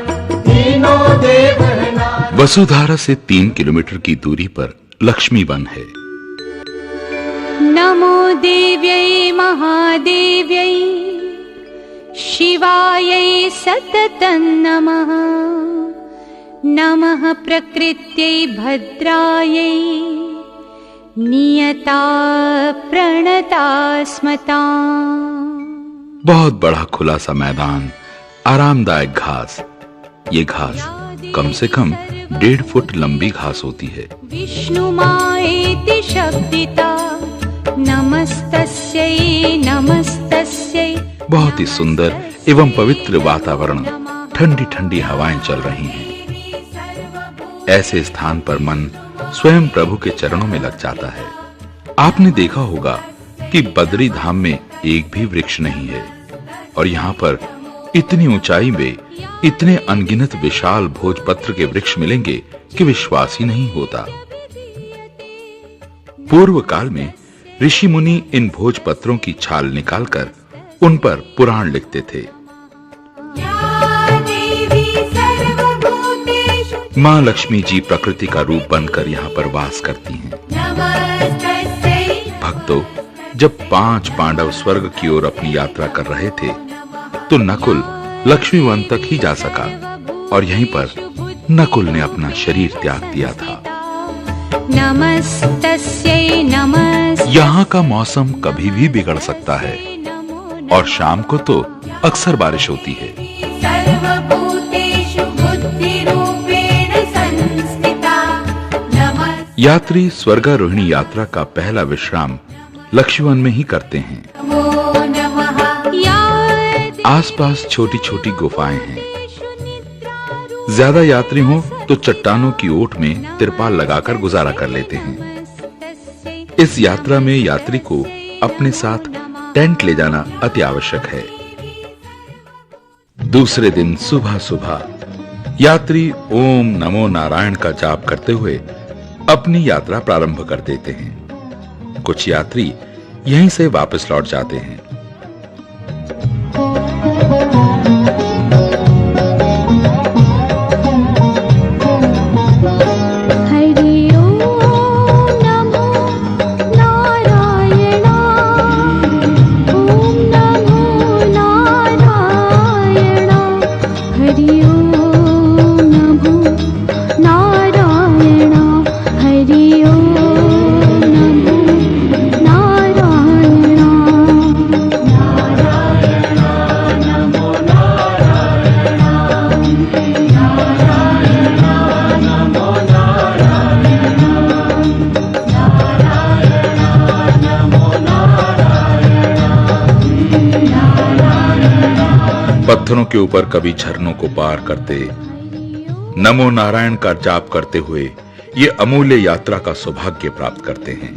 तीनों देव है नारायण। वसुधारा से 3 किलोमीटर की दूरी पर लक्ष्मी वन है। नमो देव्यै महादेव्यै शिवायै सततं नमः। नमः प्रकृत्यै भद्रायै नियता प्रणता स्मता। बहुत बड़ा खुला सा मैदान, आरामदायक घास। ये घास कम से कम 1.5 फुट लंबी घास होती है। विष्णु माएति शब्दिता नमस्तस्यै नमस्तस्यै। बहुत ही सुंदर एवं पवित्र वातावरण, ठंडी ठंडी हवाएं चल रही हैं। ऐसे स्थान पर मन स्वयं प्रभु के चरणों में लग जाता है। आपने देखा होगा कि बद्री धाम में एक भी वृक्ष नहीं है और यहाँ पर इतनी ऊंचाई में इतने अनगिनत विशाल भोजपत्र के वृक्ष मिलेंगे कि विश्वास ही नहीं होता। पूर्व काल में ऋषि मुनि इन भोजपत्रों की छाल निकालकर उन पर पुराण लिखते थे। मां लक्ष्मी जी प्रकृति का रूप बनकर यहाँ पर वास करती हैं। भक्तों, जब 5 पांडव स्वर्ग की ओर अपनी यात्रा कर रहे थे तो नकुल लक्ष्मी वन तक ही जा सका और यहीं पर नकुल ने अपना शरीर त्याग दिया था। नमस्तस्यै नमस्ते। यहाँ का मौसम कभी भी बिगड़ सकता है और शाम को तो अक्सर बारिश होती है। सर्वभूतेषु बुद्धिरूपेण संस्थिता। यात्री स्वर्गारोहिणी यात्रा का पहला विश्राम लक्ष्मीवन में ही करते हैं। नमो नमः। आसपास छोटी छोटी गुफाएं हैं। ज्यादा यात्री हो तो चट्टानों की ओट में तिरपाल लगाकर गुजारा कर लेते हैं। इस यात्रा में यात्री को अपने साथ टेंट ले जाना अति आवश्यक है। दूसरे दिन सुबह सुबह यात्री ओम नमो नारायण का जाप करते हुए अपनी यात्रा प्रारंभ कर देते हैं। कुछ यात्री यहीं से वापस लौट जाते हैं। पत्थरों के ऊपर कभी झरनों को पार करते, नमो नारायण का जाप करते हुए ये अमूल्य यात्रा का सौभाग्य प्राप्त करते हैं।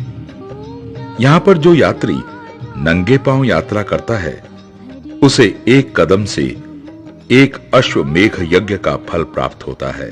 यहां पर जो यात्री नंगे पांव यात्रा करता है उसे एक कदम से एक अश्वमेघ यज्ञ का फल प्राप्त होता है।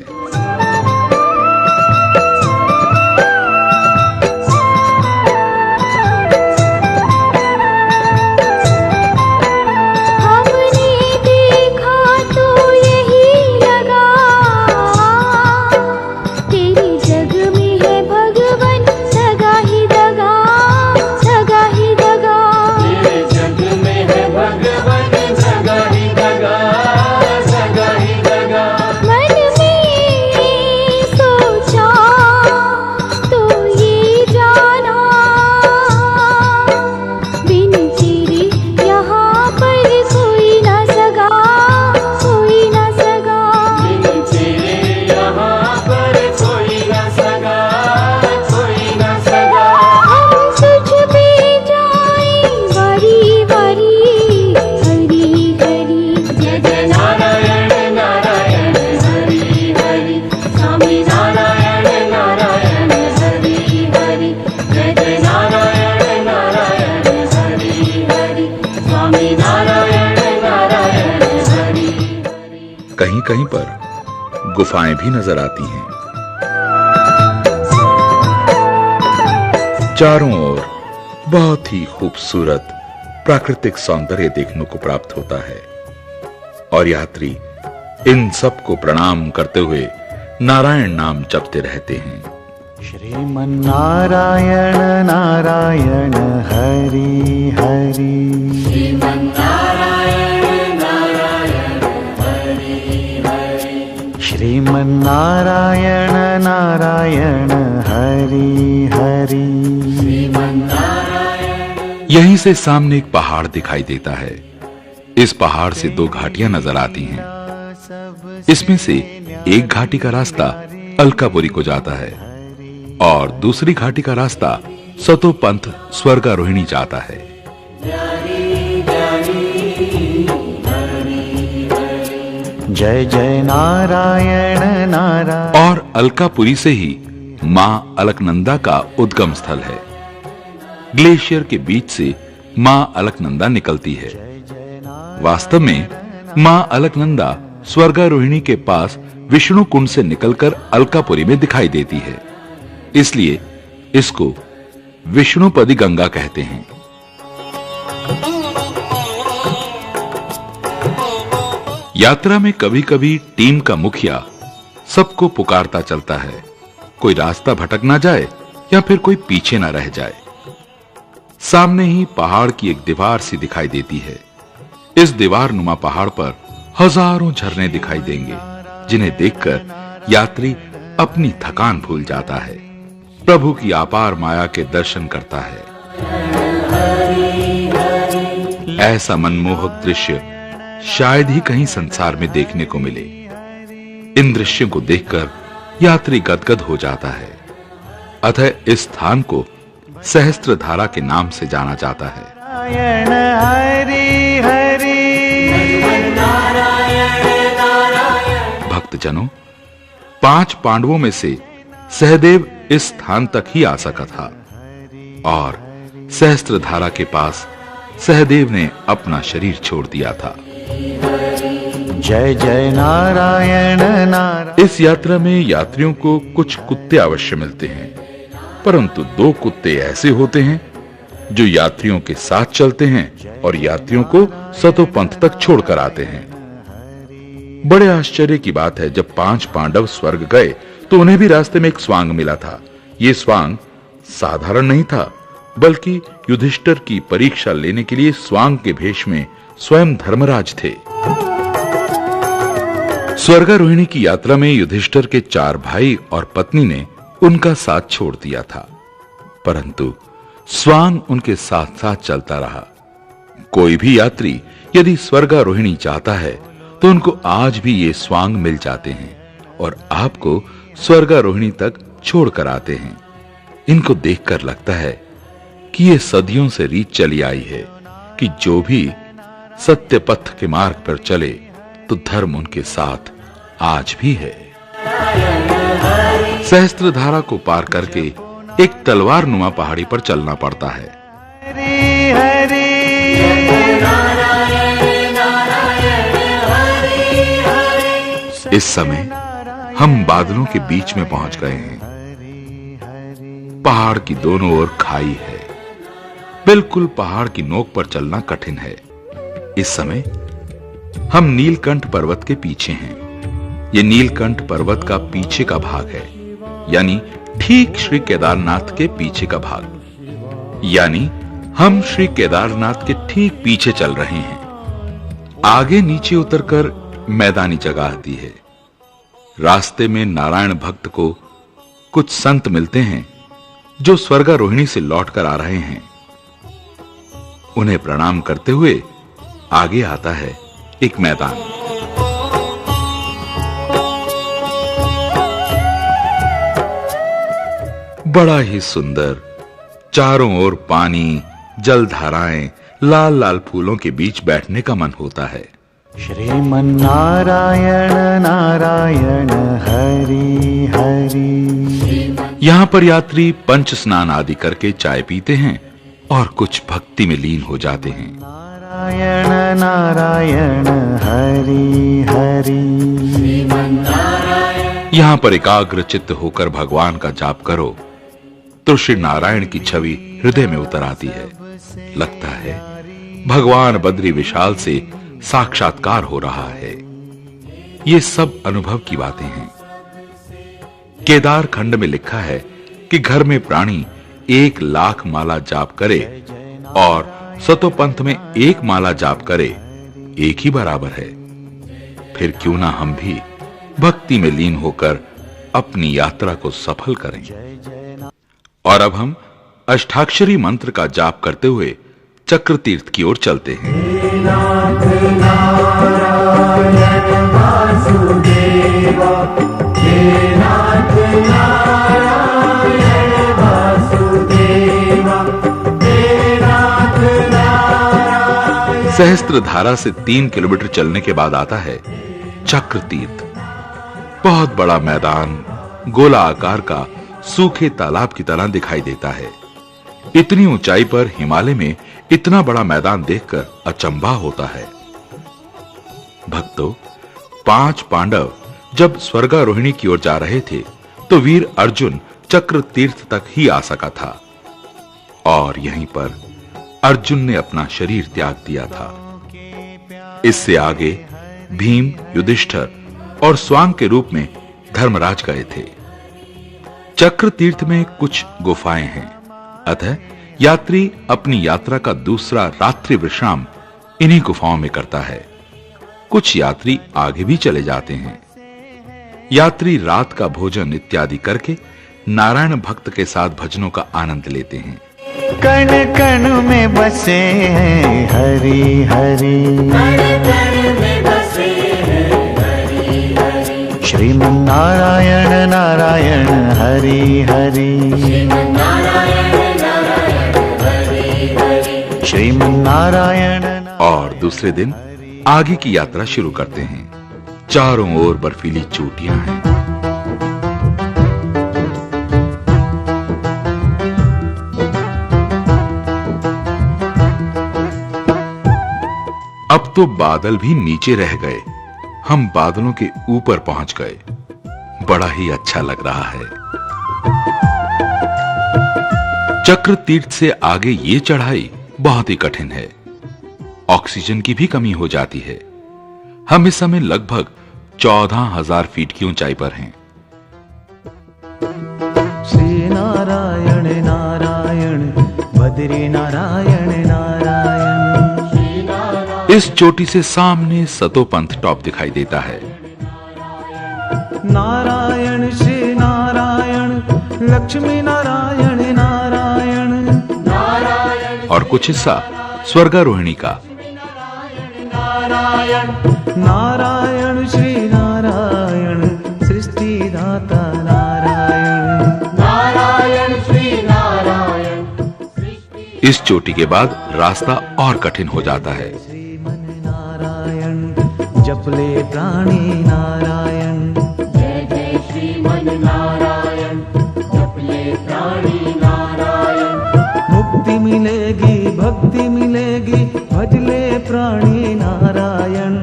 कहीं कहीं पर गुफाएं भी नजर आती हैं। चारों ओर बहुत ही खूबसूरत प्राकृतिक सौंदर्य देखने को प्राप्त होता है और यात्री इन सब को प्रणाम करते हुए नारायण नाम जपते रहते हैं। श्रीमन नारायण नारायण हरि हरि, श्रीमन नारायण नारायण हरि हरि, श्रीमन नारायण नारायण हरि हरि, श्रीमन नारायण। यहीं से सामने एक पहाड़ दिखाई देता है। इस पहाड़ से दो घाटियां नजर आती हैं। इसमें से एक घाटी का रास्ता अलकापुरी को जाता है और दूसरी घाटी का रास्ता सतोपंथ स्वर्गारोहिणी जाता है। जय जय नारायण नारायण। और अलकापुरी से ही मां अलकनंदा का उद्गम स्थल है। ग्लेशियर के बीच से मां अलकनंदा निकलती है। वास्तव में मां अलकनंदा स्वर्गारोहिणी के पास विष्णु कुंड से निकलकर अलकापुरी में दिखाई देती है, इसलिए इसको विष्णुपदी गंगा कहते हैं। यात्रा में कभी-कभी टीम का मुखिया सबको पुकारता चलता है, कोई रास्ता भटक ना जाए या फिर कोई पीछे ना रह जाए। सामने ही पहाड़ की एक दीवार सी दिखाई देती है। इस दीवार नुमा पहाड़ पर हजारों झरने दिखाई देंगे, जिन्हें देखकर यात्री अपनी थकान भूल जाता है, प्रभु की अपार माया के दर्शन करता है। ऐसा मनमोहक दृश्य शायद ही कहीं संसार में देखने को मिले। इन दृश्यों को देखकर यात्री गदगद हो जाता है। अतः इस स्थान को सहस्त्रधारा के नाम से जाना जाता है। नारायण हरि हरि, भक्तजनों, 5 पांडवों में से सहदेव इस स्थान तक ही आ सका था और सहस्त्रधारा के पास सहदेव ने अपना शरीर छोड़ दिया था। जय जय नारायण नारायण। इस यात्रा में यात्रियों को कुछ कुत्ते अवश्य मिलते हैं, परंतु 2 कुत्ते ऐसे होते हैं जो यात्रियों के साथ चलते हैं और यात्रियों को सतोपंथ तक छोड़कर आते हैं। बड़े आश्चर्य की बात है, जब 5 पांडव स्वर्ग गए तो उन्हें भी रास्ते में एक स्वांग मिला था। ये स्वांग साधारण नहीं था, बल्कि युधिष्ठिर की परीक्षा लेने के लिए स्वांग के भेष में स्वयं धर्मराज थे। स्वर्गारोहिणी की यात्रा में युधिष्ठिर के 4 भाई और पत्नी ने उनका साथ छोड़ दिया था, परंतु स्वांग उनके साथ साथ चलता रहा। कोई भी यात्री यदि स्वर्गारोहिणी चाहता है तो उनको आज भी ये स्वांग मिल जाते हैं और आपको स्वर्गारोहिणी तक छोड़कर आते हैं। इनको देखकर लगता है कि ये सदियों से रीत चली आई है कि जो भी सत्य पथ के मार्ग पर चले तो धर्म उनके साथ आज भी है। सहस्त्रधारा को पार करके एक तलवार नुमा पहाड़ी पर चलना पड़ता है। हरि हरि इस समय हम बादलों के बीच में पहुंच गए हैं। पहाड़ की दोनों ओर खाई है। बिल्कुल पहाड़ की नोक पर चलना कठिन है। इस समय हम नीलकंठ पर्वत के पीछे हैं। यह नीलकंठ पर्वत का पीछे का भाग है, यानी ठीक श्री केदारनाथ के पीछे का भाग। यानी हम श्री केदारनाथ के ठीक पीछे चल रहे हैं। आगे नीचे उतरकर मैदानी जगह आती है। रास्ते में नारायण भक्त को कुछ संत मिलते हैं जो स्वर्गारोहिणी से लौटकर आ रहे हैं। उन्हें प्रणाम करते हुए आगे आता है एक मैदान। बड़ा ही सुंदर, चारों ओर पानी, जलधाराएं, लाल लाल फूलों के बीच बैठने का मन होता है। श्रीमन्नारायण नारायण हरि हरि। यहाँ पर यात्री पंच स्नान आदि करके चाय पीते हैं और कुछ भक्ति में लीन हो जाते हैं। नारायण नारायण हरि हरि। यहाँ पर एकाग्र चित्त होकर भगवान का जाप करो तो श्री नारायण की छवि हृदय में उतर आती है। लगता है भगवान बद्री विशाल से साक्षात्कार हो रहा है। ये सब अनुभव की बातें हैं। केदार खंड में लिखा है कि घर में प्राणी 1,00,000 माला जाप करे और सतोपंथ में 1 माला जाप करे, एक ही बराबर है। फिर क्यों ना हम भी भक्ति में लीन होकर अपनी यात्रा को सफल करें। और अब हम अष्टाक्षरी मंत्र का जाप करते हुए चक्र तीर्थ की ओर चलते हैं। सहस्त्रधारा से 3 किलोमीटर चलने के बाद आता है चक्र तीर्थ। बहुत बड़ा मैदान, गोला आकार का, सूखे तालाब की तरह दिखाई देता है। इतनी ऊंचाई पर हिमालय में इतना बड़ा मैदान देखकर अचंभा होता है। भक्तों, 5 पांडव जब स्वर्गारोहिणी की ओर जा रहे थे तो वीर अर्जुन चक्र तीर्थ तक ही आ सका था और यहीं पर अर्जुन ने अपना शरीर त्याग दिया था। इससे आगे भीम, युधिष्ठिर और स्वांग के रूप में धर्मराज गए थे। चक्र तीर्थ में कुछ गुफाएं हैं, अतः यात्री अपनी यात्रा का दूसरा रात्रि विश्राम इन्हीं गुफाओं में करता है। कुछ यात्री आगे भी चले जाते हैं। यात्री रात का भोजन इत्यादि करके नारायण भक्त के साथ भजनों का आनंद लेते हैं। कण कण में बसे हैं हरि हरि। श्रीमन्नारायण नारायण हरि हरि। श्रीमन्नारायण। और दूसरे दिन आगे की यात्रा शुरू करते हैं। चारों ओर बर्फीली चोटियां हैं। अब तो बादल भी नीचे रह गए। हम बादलों के ऊपर पहुंच गए। बड़ा ही अच्छा लग रहा है। चक्र तीर्थ से आगे ये चढ़ाई बहुत ही कठिन है। ऑक्सीजन की भी कमी हो जाती है। हम इस समय लगभग 14,000 फीट की ऊंचाई पर हैं। श्री नारायण नारायण बद्री नारायण नारायण। इस चोटी से सामने सतोपंथ टॉप दिखाई देता है। नारायण श्री नारायण लक्ष्मी नारायण नारायण नारायण। और कुछ हिस्सा स्वर्गारोहिणी का। नारायण नारायण श्री नारायण सृष्टि दाता नारायण नारायण श्री नारायण। इस चोटी के बाद रास्ता और कठिन हो जाता है। नारायण जपले प्राणी नारायण। जय जय प्राणी नारायण। मुक्ति मिलेगी भक्ति मिलेगी भजले प्राणी नारायण।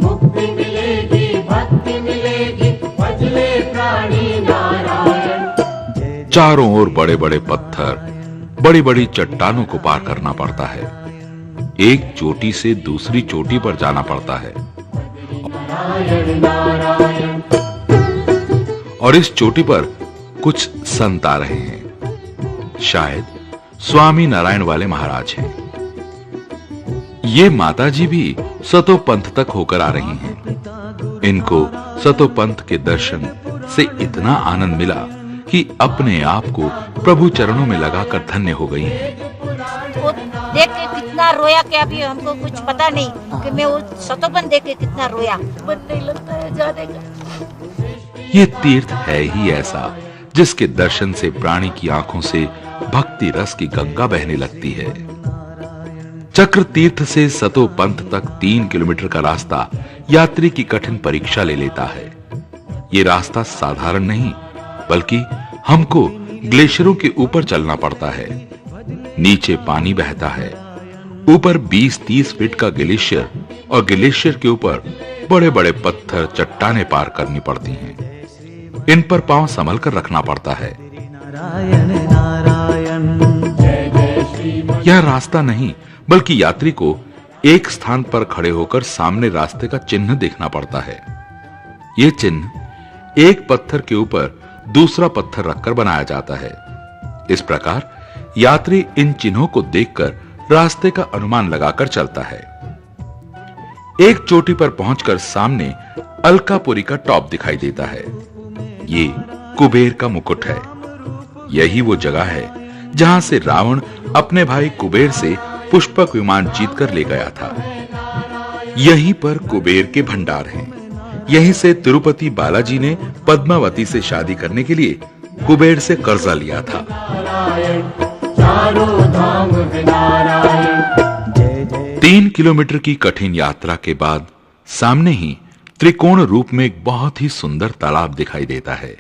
मुक्ति मिलेगी भक्ति मिलेगी भजले प्राणी नारायण। चारों ओर बड़े बड़े पत्थर, बड़ी बड़ी चट्टानों को पार करना पड़ता है। एक चोटी से दूसरी चोटी पर जाना पड़ता है नारायण नारायण। और इस चोटी पर कुछ संत आ रहे हैं। शायद स्वामी नारायण वाले महाराज हैं। ये माताजी भी सतो पंथ तक होकर आ रही हैं। इनको सतो पंथ के दर्शन से इतना आनंद मिला कि अपने आप को प्रभु चरणों में लगाकर धन्य हो गई हैं। वो देख के कितना रोया कि अभी हमको कुछ पता नहीं कि मैं वो सतोपन देख के कितना रोया। मन नहीं लगता है जाने का। ये तीर्थ है ही ऐसा जिसके दर्शन से प्राणी की आंखों से भक्ति रस की गंगा बहने लगती है। चक्र तीर्थ से सतो पंथ तक 3 किलोमीटर का रास्ता यात्री की कठिन परीक्षा ले लेता है। ये रास्ता साधारण नहीं बल्कि हमको ग्लेशियरों के ऊपर चलना पड़ता है। नीचे पानी बहता है, ऊपर 20-30 फीट का ग्लेशियर और ग्लेशियर के ऊपर बड़े बड़े पत्थर चट्टानें पार करनी पड़ती हैं। इन पर पांव संभल कर रखना पड़ता है। नारायण नारायण। यह रास्ता नहीं बल्कि यात्री को एक स्थान पर खड़े होकर सामने रास्ते का चिन्ह देखना पड़ता है। यह चिन्ह एक पत्थर के ऊपर दूसरा पत्थर रखकर बनाया जाता है। इस प्रकार यात्री इन चिन्हों को देखकर रास्ते का अनुमान लगाकर चलता है। एक चोटी पर पहुंचकर सामने अलकापुरी का टॉप दिखाई देता है। ये कुबेर का मुकुट है। यही वो जगह है जहां से रावण अपने भाई कुबेर से पुष्पक विमान जीतकर ले गया था। यहीं पर कुबेर के भंडार हैं। यहीं से तिरुपति बालाजी ने पद्मावती से शादी करने के लिए कुबेर से कर्जा लिया था। चारों धाम है नारायण। 3 किलोमीटर की कठिन यात्रा के बाद सामने ही त्रिकोण रूप में एक बहुत ही सुंदर तालाब दिखाई देता है।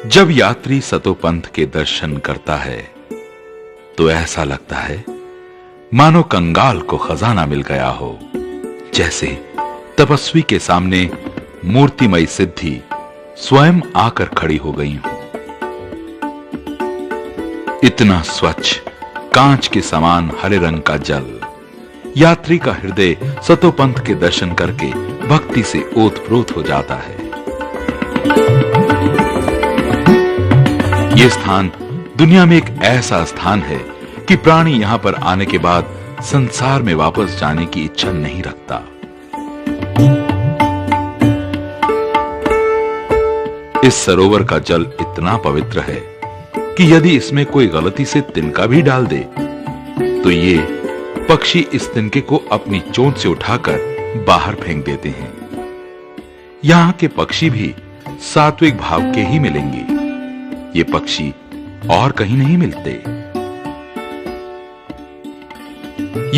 जब यात्री सतोपंथ के दर्शन करता है तो ऐसा लगता है मानो कंगाल को खजाना मिल गया हो, जैसे तपस्वी के सामने मूर्तिमय सिद्धि स्वयं आकर खड़ी हो गई हो। इतना स्वच्छ कांच के समान हरे रंग का जल, यात्री का हृदय सतोपंथ के दर्शन करके भक्ति से ओतप्रोत हो जाता है। यह स्थान दुनिया में एक ऐसा स्थान है कि प्राणी यहां पर आने के बाद संसार में वापस जाने की इच्छा नहीं रखता। इस सरोवर का जल इतना पवित्र है कि यदि इसमें कोई गलती से तिनका भी डाल दे तो ये पक्षी इस तिनके को अपनी चोंच से उठाकर बाहर फेंक देते हैं। यहां के पक्षी भी सात्विक भाव के ही मिलेंगे। ये पक्षी और कहीं नहीं मिलते।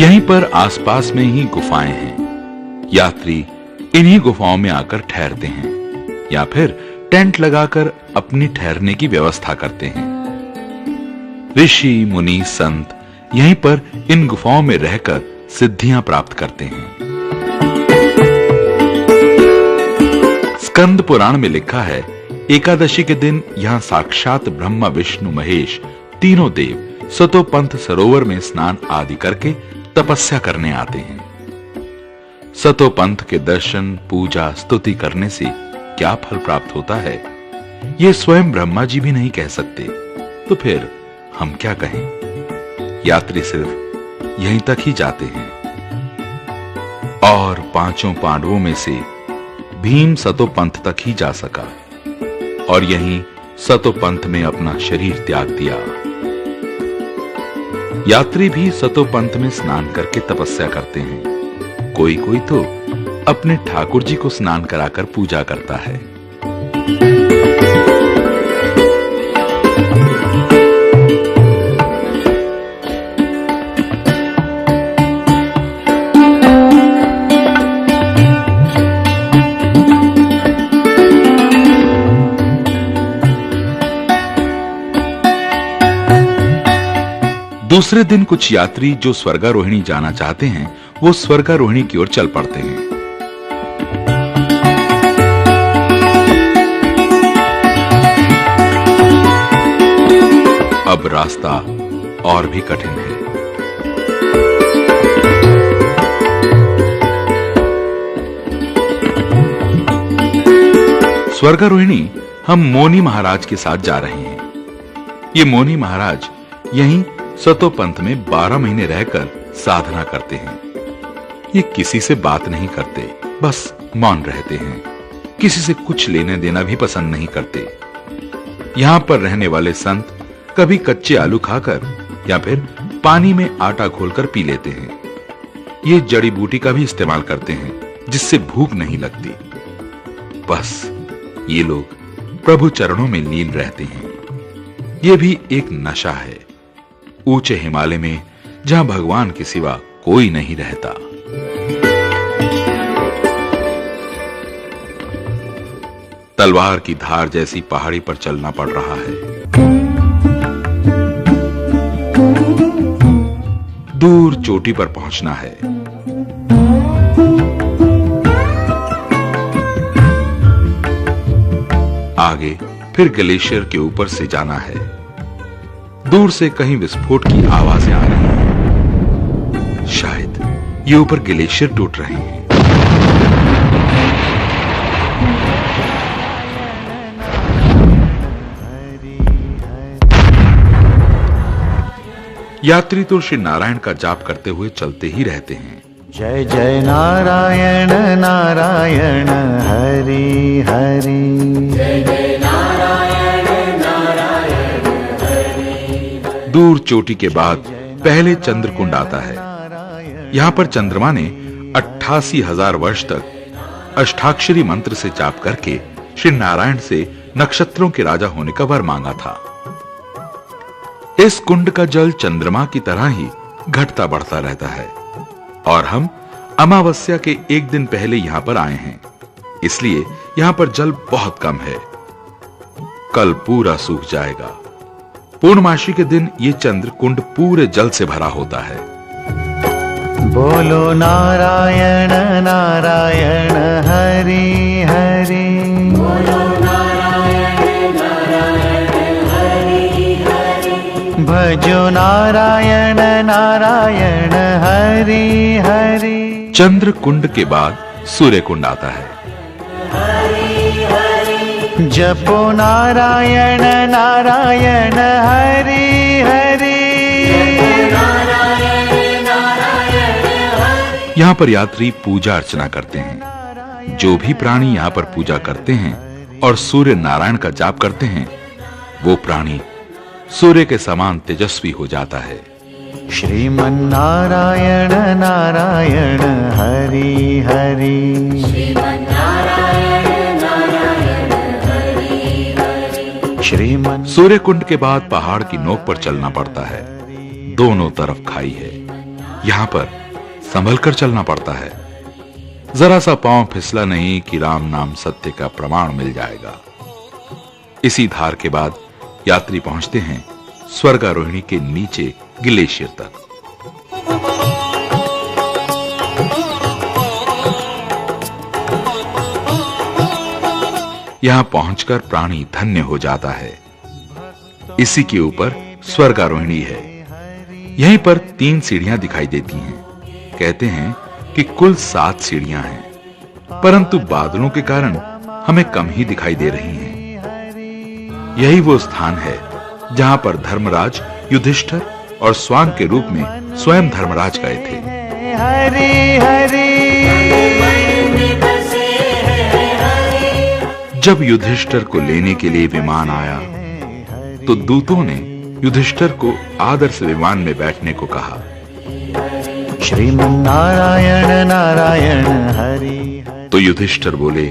यहीं पर आसपास में ही गुफाएं हैं। यात्री इन्हीं गुफाओं में आकर ठहरते हैं या फिर टेंट लगाकर अपनी ठहरने की व्यवस्था करते हैं। ऋषि मुनि संत यहीं पर इन गुफाओं में रहकर सिद्धियां प्राप्त करते हैं। स्कंद पुराण में लिखा है, एकादशी के दिन यहां साक्षात ब्रह्मा विष्णु महेश तीनों देव सतोपंथ सरोवर में स्नान आदि करके तपस्या करने आते हैं। सतोपंथ के दर्शन पूजा स्तुति करने से क्या फल प्राप्त होता है ये स्वयं ब्रह्मा जी भी नहीं कह सकते, तो फिर हम क्या कहें। यात्री सिर्फ यहीं तक ही जाते हैं। और 5 पांडवों में से भीम सतोपंथ तक ही जा सका और यहीं सतोपंथ में अपना शरीर त्याग दिया। यात्री भी सतोपंथ में स्नान करके तपस्या करते हैं। कोई कोई तो अपने ठाकुर जी को स्नान कराकर पूजा करता है। दूसरे दिन कुछ यात्री जो स्वर्गारोहिणी जाना चाहते हैं वो स्वर्गारोहिणी की ओर चल पड़ते हैं। अब रास्ता और भी कठिन है। स्वर्गारोहिणी हम मोनी महाराज के साथ जा रहे हैं। ये मोनी महाराज यहीं सतोपंथ में 12 महीने रहकर साधना करते हैं। ये किसी से बात नहीं करते, बस मौन रहते हैं। किसी से कुछ लेने देना भी पसंद नहीं करते। यहां पर रहने वाले संत कभी कच्चे आलू खाकर या फिर पानी में आटा घोलकर पी लेते हैं। ये जड़ी बूटी का भी इस्तेमाल करते हैं जिससे भूख नहीं लगती। बस ये लोग प्रभु चरणों में लीन रहते हैं। ये भी एक नशा है ऊंचे हिमालय में, जहां भगवान के सिवा कोई नहीं रहता। तलवार की धार जैसी पहाड़ी पर चलना पड़ रहा है। दूर चोटी पर पहुंचना है। आगे फिर ग्लेशियर के ऊपर से जाना है। दूर से कहीं विस्फोट की आवाजें आ रही हैं। शायद ये ऊपर ग्लेशियर टूट रहे हैं। यात्री तो श्री नारायण का जाप करते हुए चलते ही रहते हैं। जय जय नारायण नारायण हरि हरि। जय जय नारायण नारायण हरि। दूर चोटी के बाद पहले चंद्रकुंड आता है। यहाँ पर चंद्रमा ने 88,000 वर्ष तक अष्टाक्षरी मंत्र से जाप करके श्री नारायण से नक्षत्रों के राजा होने का वर मांगा था। इस कुंड का जल चंद्रमा की तरह ही घटता बढ़ता रहता है और हम अमावस्या के एक दिन पहले यहां पर आए हैं, इसलिए यहां पर जल बहुत कम है। कल पूरा सूख जाएगा। पूर्णमासी के दिन ये चंद्र कुंड पूरे जल से भरा होता है। बोलो नारायण नारायण हरि हरि। बोलो नारायण नारायण हरि हरि। भजो नारायण नारायण हरि हरि। चंद्र कुंड के बाद सूर्य कुंड आता है। जपो नारायण नारायण हरि हरि। यहाँ पर यात्री पूजा अर्चना करते हैं। जो भी प्राणी यहाँ पर पूजा करते हैं और सूर्य नारायण का जाप करते हैं, वो प्राणी सूर्य के समान तेजस्वी हो जाता है। श्रीमन नारायण नारायण हरि हरि। श्रीमन नारायण नारायण हरि हरि। श्रीमन। सूर्य कुंड के बाद पहाड़ की नोक पर चलना पड़ता है। दोनों तरफ खाई है। यहाँ पर संभल कर चलना पड़ता है। जरा सा पांव फिसला नहीं कि राम नाम सत्य का प्रमाण मिल जाएगा। इसी धार के बाद यात्री पहुंचते हैं स्वर्गारोहिणी के नीचे ग्लेशियर तक। यहां पहुंचकर प्राणी धन्य हो जाता है। इसी के ऊपर स्वर्गारोहिणी है। यहीं पर 3 सीढ़ियां दिखाई देती हैं। कहते हैं कि कुल 7 सीढ़ियां हैं, परंतु बादलों के कारण हमें कम ही दिखाई दे रही हैं। यही वो स्थान है जहां पर धर्मराज युधिष्ठिर और स्वांग के रूप में स्वयं धर्मराज गए थे। हरि हरि। जब युधिष्ठिर को लेने के लिए विमान आया तो दूतों ने युधिष्ठिर को आदर से विमान में बैठने को कहा। श्रीमन नारायण नारायण हरि। तो युधिष्ठिर बोले,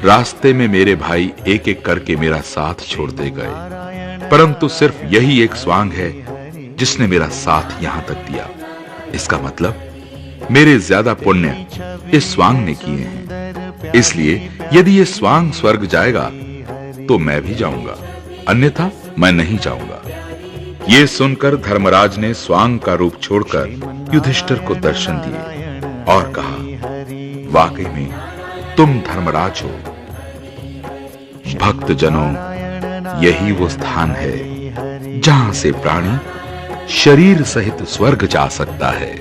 रास्ते में मेरे भाई एक एक करके मेरा साथ छोड़ते गए, परंतु सिर्फ यही एक स्वांग है जिसने मेरा साथ यहां तक दिया। इसका मतलब मेरे ज्यादा पुण्य इस स्वांग ने किए हैं। इसलिए यदि ये स्वांग स्वर्ग जाएगा तो मैं भी जाऊंगा, अन्यथा मैं नहीं जाऊंगा। ये सुनकर धर्मराज ने स्वांग का रूप छोड़कर युधिष्ठिर को दर्शन दिए और कहा, वाकई में तुम धर्मराज हो। भक्त जनों, यही वो स्थान है जहां से प्राणी शरीर सहित स्वर्ग जा सकता है।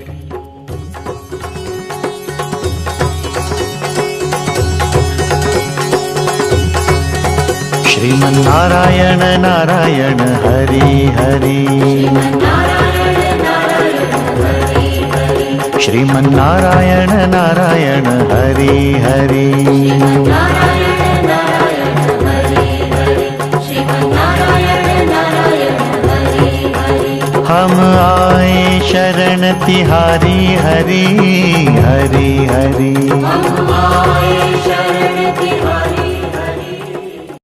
श्रीमन्नारायण नारायण हरि हरि, श्रीमन्नारायण नारायण हरि हरि, हम आए शरण तिहारी हरि हरि हरि, हम आए शरण तिहारी